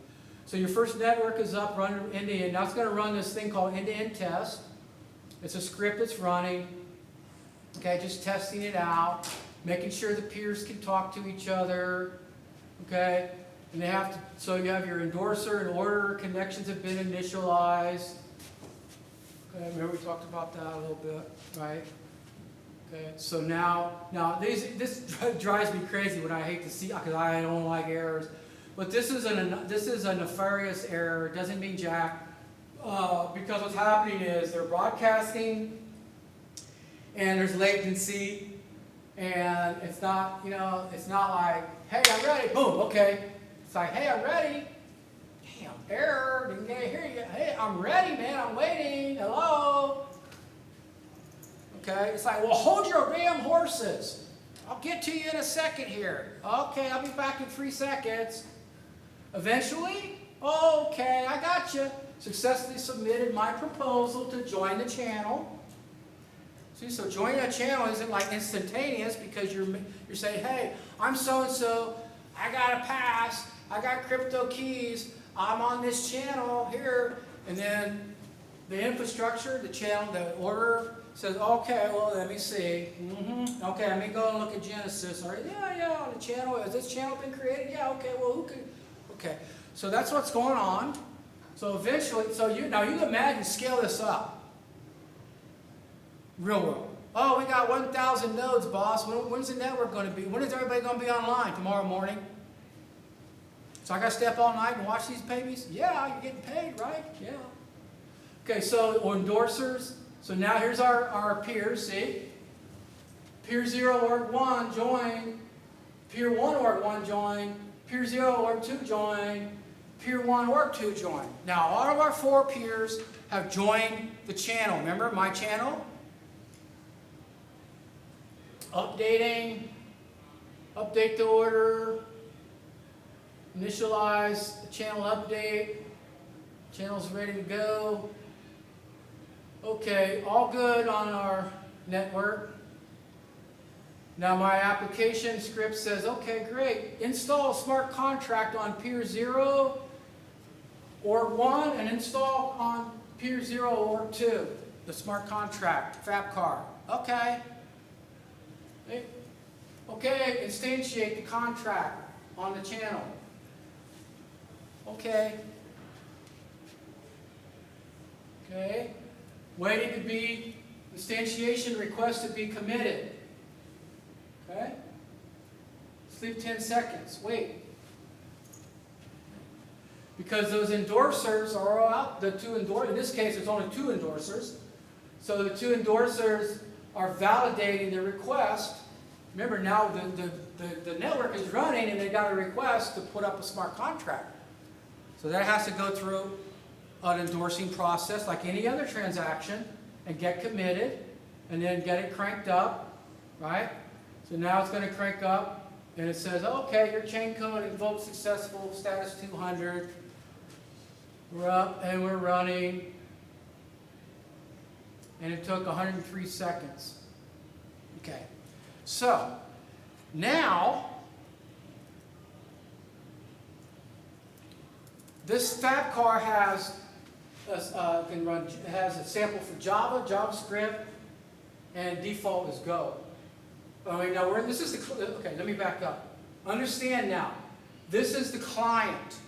So your first network is up, running end-to-end. Now it's going to run this thing called end-to-end test. It's a script that's running. Okay, just testing it out, making sure the peers can talk to each other. Okay, and they have to. So you have your endorser and order connections have been initialized. Okay, remember we talked about that a little bit, right? Okay, so now this drives me crazy when I hate to see because I don't like errors, but this is a nefarious error. It doesn't mean jack because what's happening is they're broadcasting and there's latency, and it's not, you know, it's not like, hey, I'm ready, boom, okay. It's like, hey, I'm ready. Damn, error, didn't get hear you. Hey, I'm ready, man, I'm waiting, hello. Okay, it's like, well, hold your damn horses. I'll get to you in a second here. Okay, I'll be back in 3 seconds. Eventually, okay, I got you. Successfully submitted my proposal to join the channel. See, so joining a channel isn't like instantaneous because you're saying, hey, I'm so-and-so, I got a pass, I got crypto keys, I'm on this channel here, and then the infrastructure, the channel, the order says, okay, well, let me see. Okay, let me go and look at Genesis. All right, yeah, on the channel. Has this channel been created? Yeah, okay, well, who can? Okay, so that's what's going on. So eventually, now you imagine scale this up. Real world. Oh, we got 1,000 nodes, boss. When's the network going to be? When is everybody going to be online? Tomorrow morning? So I got to stay up all night and watch these babies? Yeah, you're getting paid, right? Yeah. Okay, so endorsers. So now here's our peers, see? Peer 0 org 1 join. Peer 1 org 1 join. Peer 0 org 2 join. Peer 1 org 2 join. Now all of our 4 peers have joined the channel. Remember my channel? Updating. Update the order. Initialize the channel update. Channel's ready to go. Okay, all good on our network. Now my application script says, okay, great. Install a smart contract on peer 0 org 1 and install on peer 0 org 2 the smart contract, FABCAR. Okay. Okay, instantiate the contract on the channel. Okay. Okay. Waiting to be, instantiation request to be committed. Okay? Sleep 10 seconds. Wait. Because those endorsers are all out, the 2 endorsers, in this case there's only 2 endorsers. So the 2 endorsers are validating the request. Remember now the network is running and they got a request to put up a smart contract. So that has to go through an endorsing process like any other transaction and get committed and then get it cranked up, right? So now it's going to crank up and it says, okay, your chain code invoked successful, status 200. We're up and we're running. And it took 103 seconds. Okay. So, now, this FABCAR has a sample for Java, JavaScript, and default is Go. Now okay, let me back up. Understand now, this is the client,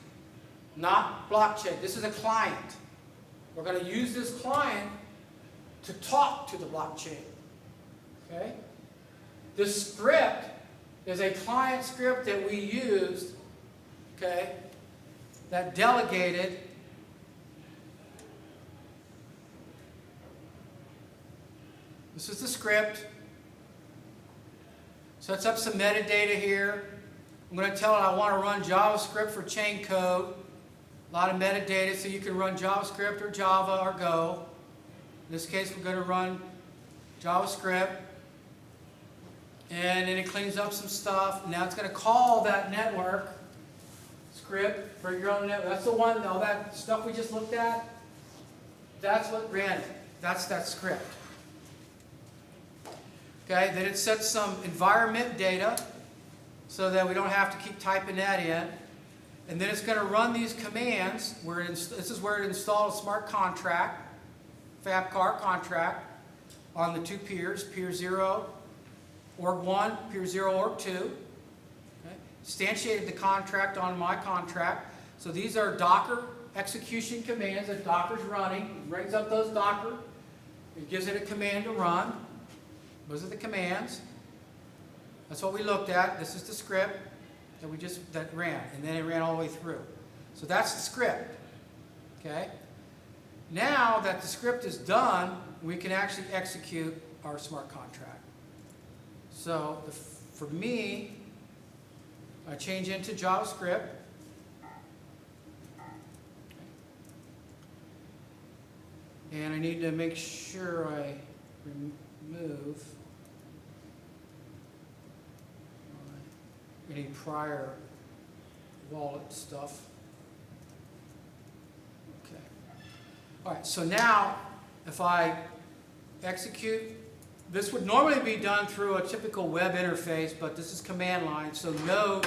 not blockchain. This is a client. We're going to use this client to talk to the blockchain. Okay? This script is a client script that we used, okay, that delegated this is the script. Sets up some metadata here. I'm going to tell it I want to run JavaScript for chain code. A lot of metadata so you can run JavaScript or Java or Go. In this case, we're going to run JavaScript. And then it cleans up some stuff. Now it's going to call that network script for your own network. That's the one, all that stuff we just looked at. That's what ran it. That's that script. Okay, then it sets some environment data so that we don't have to keep typing that in. And then it's going to run these commands. This is where it installed a smart contract, FABCAR contract, on the 2 peers, peer 0, org 1, peer 0, org 2. Okay. Instantiated the contract on my contract. So these are Docker execution commands that Docker's running. It brings up those Docker. It gives it a command to run. Those are the commands. That's what we looked at. This is the script that ran, and then it ran all the way through. So that's the script. Okay. Now that the script is done, we can actually execute our smart contract. So for me, I change into JavaScript. And I need to make sure I remove any prior wallet stuff. Okay. All right, so now if I execute, this would normally be done through a typical web interface, but this is command line. So no,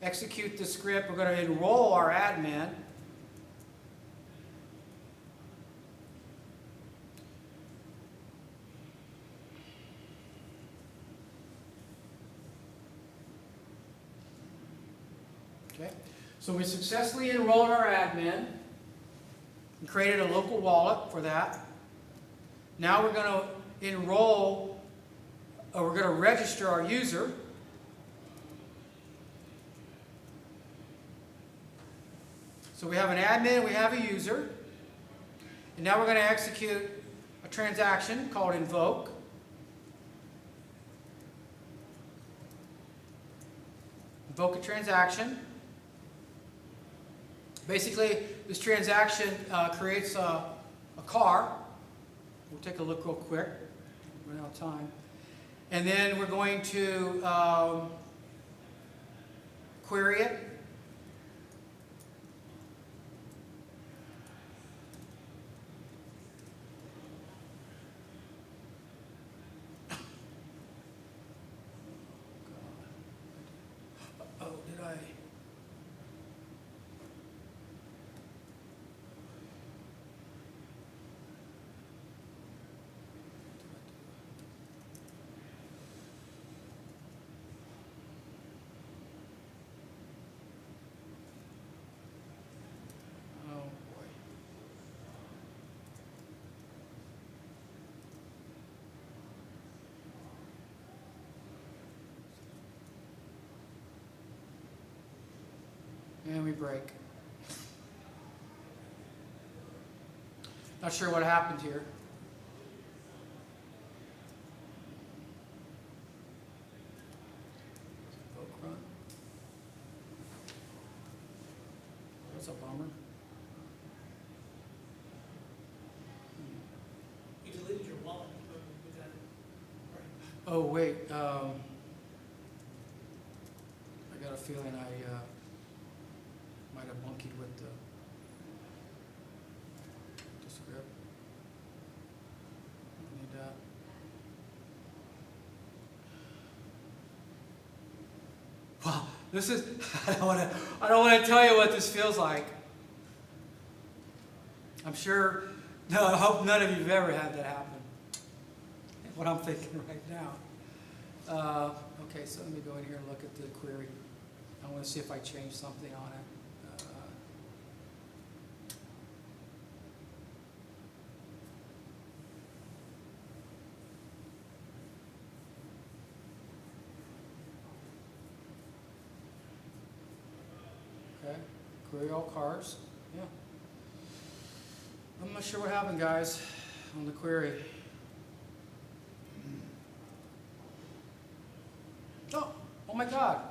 execute the script. We're going to enroll our admin. Okay, so we successfully enrolled our admin and created a local wallet for that. Now we're going to enroll, or we're going to register our user. So we have an admin, we have a user, and now we're going to execute a transaction called invoke. Invoke a transaction. Basically, this transaction creates a car. We'll take a look real quick. Run out of time. And then we're going to query it. Oh, did I? And we break. Not sure what happened here. Run. That's a bummer. You deleted your wallet with that. Right. Oh wait, I got a feeling I might have monkeyed with the script. Need that. Wow, this is I don't want to tell you what this feels like. I'm sure, no, I hope none of you have ever had that happen. What I'm thinking right now. Okay, so let me go in here and look at the query. I want to see if I change something on it. Okay, query all cars. Yeah. I'm not sure what happened, guys, on the query. Oh my God.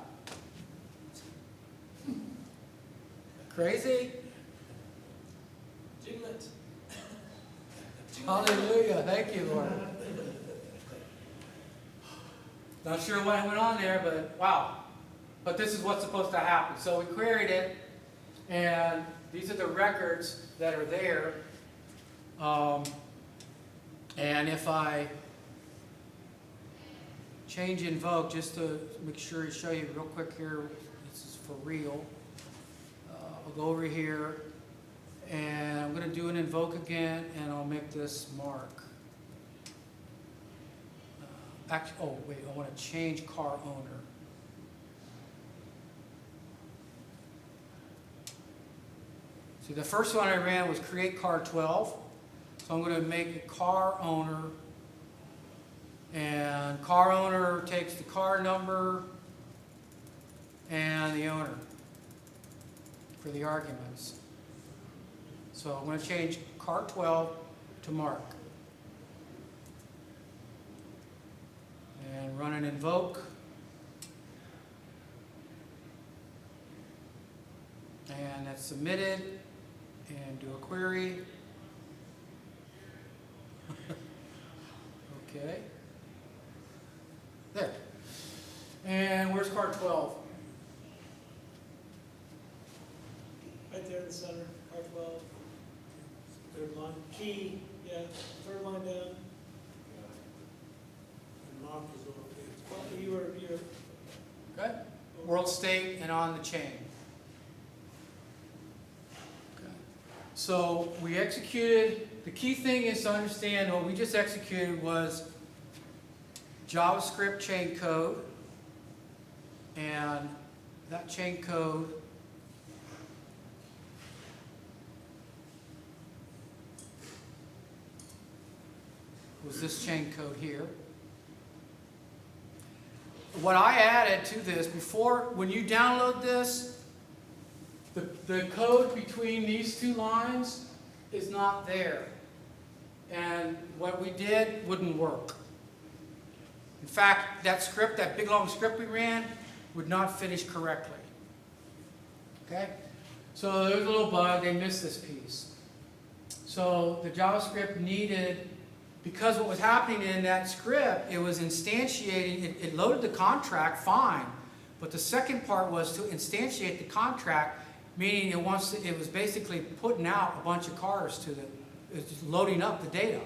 Crazy? Jiglet. Hallelujah. Thank you, Lord. Not sure what went on there, but wow. But this is what's supposed to happen. So we queried it, and these are the records that are there. And if I change invoke, just to make sure to show you real quick here, this is for real. I'll go over here, and I'm going to do an invoke again, and I'll make this mark. Actually, oh wait, I want to change car owner. See, the first one I ran was create car 12. So I'm going to make a car owner, and car owner takes the car number and the owner for the arguments. So I'm going to change car 12 to Mark. run an invoke. And that's submitted. And do a query. Okay. There. And where's card 12? Right there in the center, R12. Third line, Key, yeah, third line down. and Mark is over there. Well, you're, Okay. World state and on the chain. Okay. So we executed, the key thing is to understand what we just executed was JavaScript chain code, and that chain code was this chain code here. What I added to this before, when you download this, the code between these two lines is not there. And what we did wouldn't work. In fact, that script, that big long script we ran, would not finish correctly. Okay? So there was a little bug, they missed this piece. So the JavaScript needed, because what was happening in that script, it was instantiating, it loaded the contract fine, but the second part was to instantiate the contract, meaning it was basically putting out a bunch of cars to it was just loading up the data.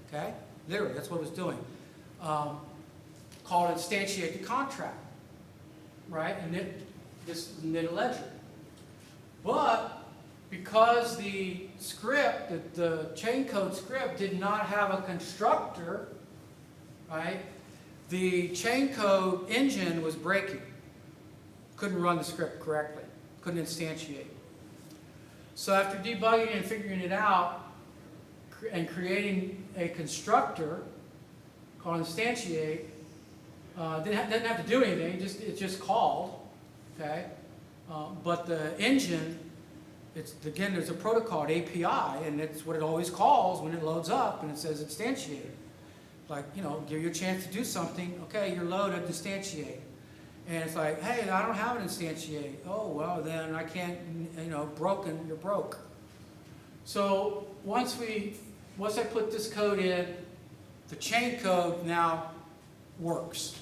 Okay? Literally, that's what it was doing. Called instantiate the contract. Right? And this knit a ledger. But because the script, the chain code script did not have a constructor, right? The chain code engine was breaking. Couldn't run the script correctly. Couldn't instantiate. So after debugging and figuring it out and creating a constructor called instantiate, didn't have to do anything, it just called, okay? But the engine, again, there's a protocol, an API, and it's what it always calls when it loads up and it says instantiate. Like, give you a chance to do something. Okay, you're loaded, instantiate. And it's like, hey, I don't have an instantiate. Oh, well, then I can't, broken, you're broke. So once I put this code in, the chain code now works.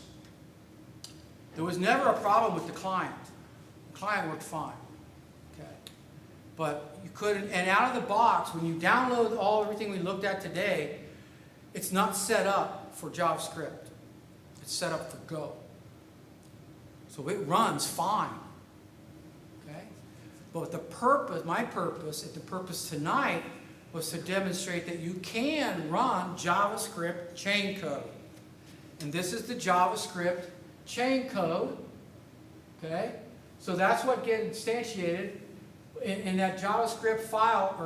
There was never a problem with the client. The client worked fine. Okay. But you couldn't, and out of the box, when you download everything we looked at today, it's not set up for JavaScript. It's set up for Go. So it runs fine. Okay? But my purpose tonight was to demonstrate that you can run JavaScript chain code. And this is the JavaScript chain code. Okay? So that's what gets instantiated in that JavaScript file,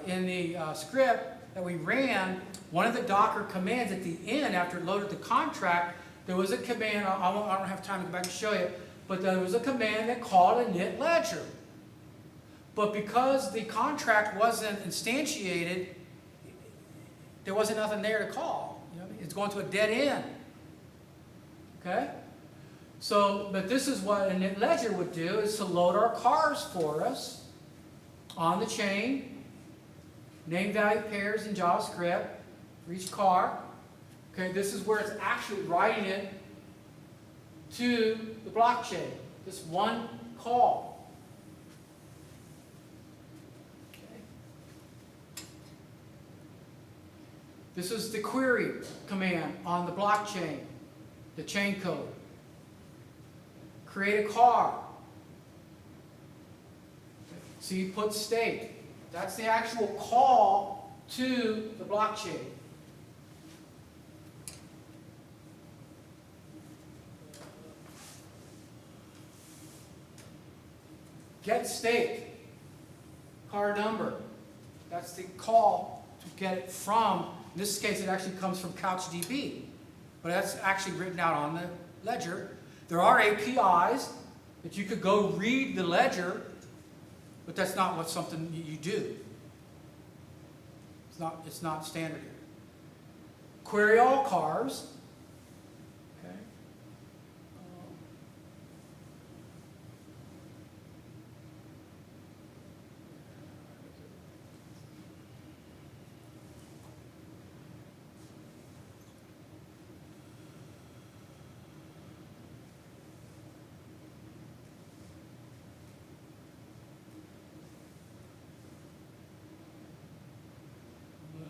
in the script that we ran. One of the Docker commands at the end, after it loaded the contract, there was a command, I don't have time to go back and show you, but there was a command that called a knit ledger. But because the contract wasn't instantiated, there wasn't nothing there to call. It's going to a dead end. Okay? So, but this is what a knit ledger would do, is to load our cars for us on the chain, name value pairs in JavaScript for each car. Okay, this is where it's actually writing it to the blockchain. This one call. Okay. This is the query command on the blockchain, the chain code. Create a car. See, put state. That's the actual call to the blockchain. Get state, car number. That's the call to get it from, in this case it actually comes from CouchDB, but that's actually written out on the ledger. There are APIs that you could go read the ledger, but that's not something you do. It's not standard here. Query all cars.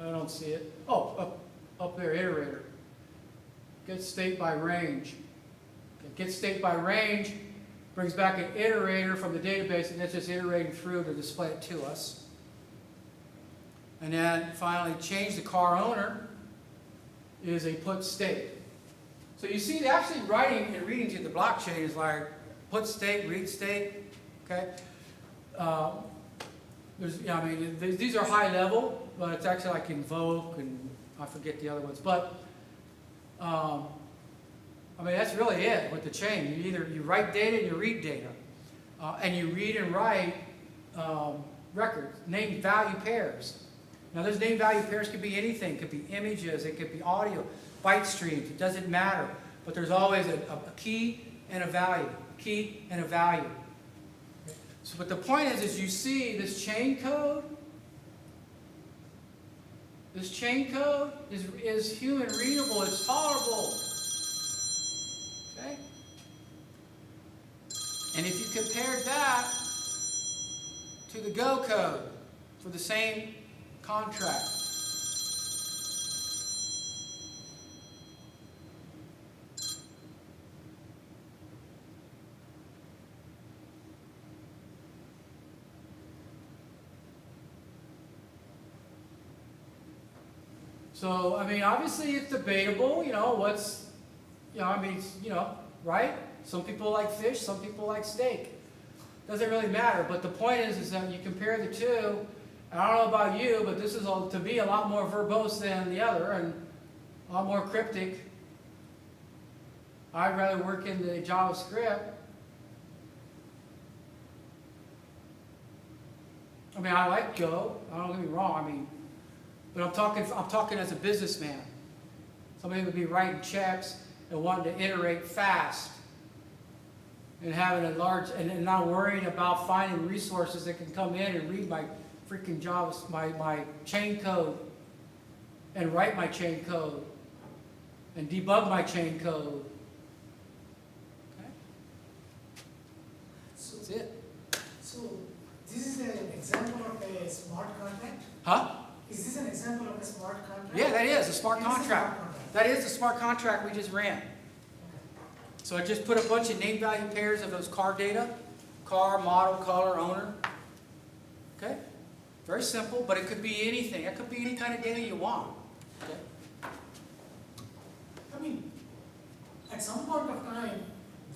I don't see it. Oh, up there, iterator. Get state by range. Okay, get state by range brings back an iterator from the database, and it's just iterating through to display it to us. And then finally, change the car owner is a put state. So you see, actually writing and reading to the blockchain is like put state, read state. Okay. I mean, these are high level, but it's actually like invoke and I forget the other ones. But I mean, that's really it with the chain. You write data and you read data, and you read and write records, name value pairs. Now, those name value pairs could be anything. It could be images. It could be audio, byte streams. It doesn't matter. But there's always a key and a value. Key and a value. So, but the point is you see this chain code. This chain code is human readable. It's tolerable. Okay? And if you compare that to the Go code for the same contract, so, I mean, obviously it's debatable, I mean, right? Some people like fish, some people like steak. Doesn't really matter, but the point is that you compare the two, and I don't know about you, but this is, to me, a lot more verbose than the other, and a lot more cryptic. I'd rather work in the JavaScript. I mean, I like Go, don't get me wrong, I mean, but I'm talking as a businessman. Somebody would be writing checks and wanting to iterate fast and having a large, and not worrying about finding resources that can come in and read my freaking my chain code and write my chain code and debug my chain code. Okay? So, That's it. so this is an example of a smart contract? Huh? Is this an example of a smart contract? Yeah, that is a smart It is a contract. smart contract. That is the smart contract we just ran. So I just put a bunch of name value pairs of those car data, car, model, color, owner. Okay? Very simple, but it could be anything. It could be any kind of data you want. Okay? I mean, at some point of time,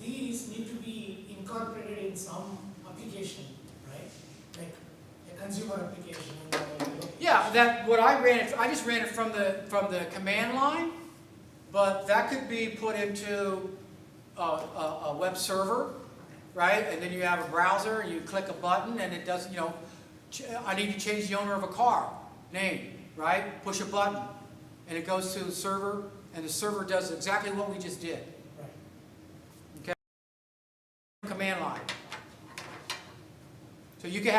these need to be incorporated in some application, right? Like a consumer application. Yeah, I just ran it from the command line, but that could be put into a web server, right? And then you have a browser, and you click a button, and it does, I need to change the owner of a car, name, right? Push a button, and it goes to the server, and the server does exactly what we just did. Right. Okay? Command line. So you can have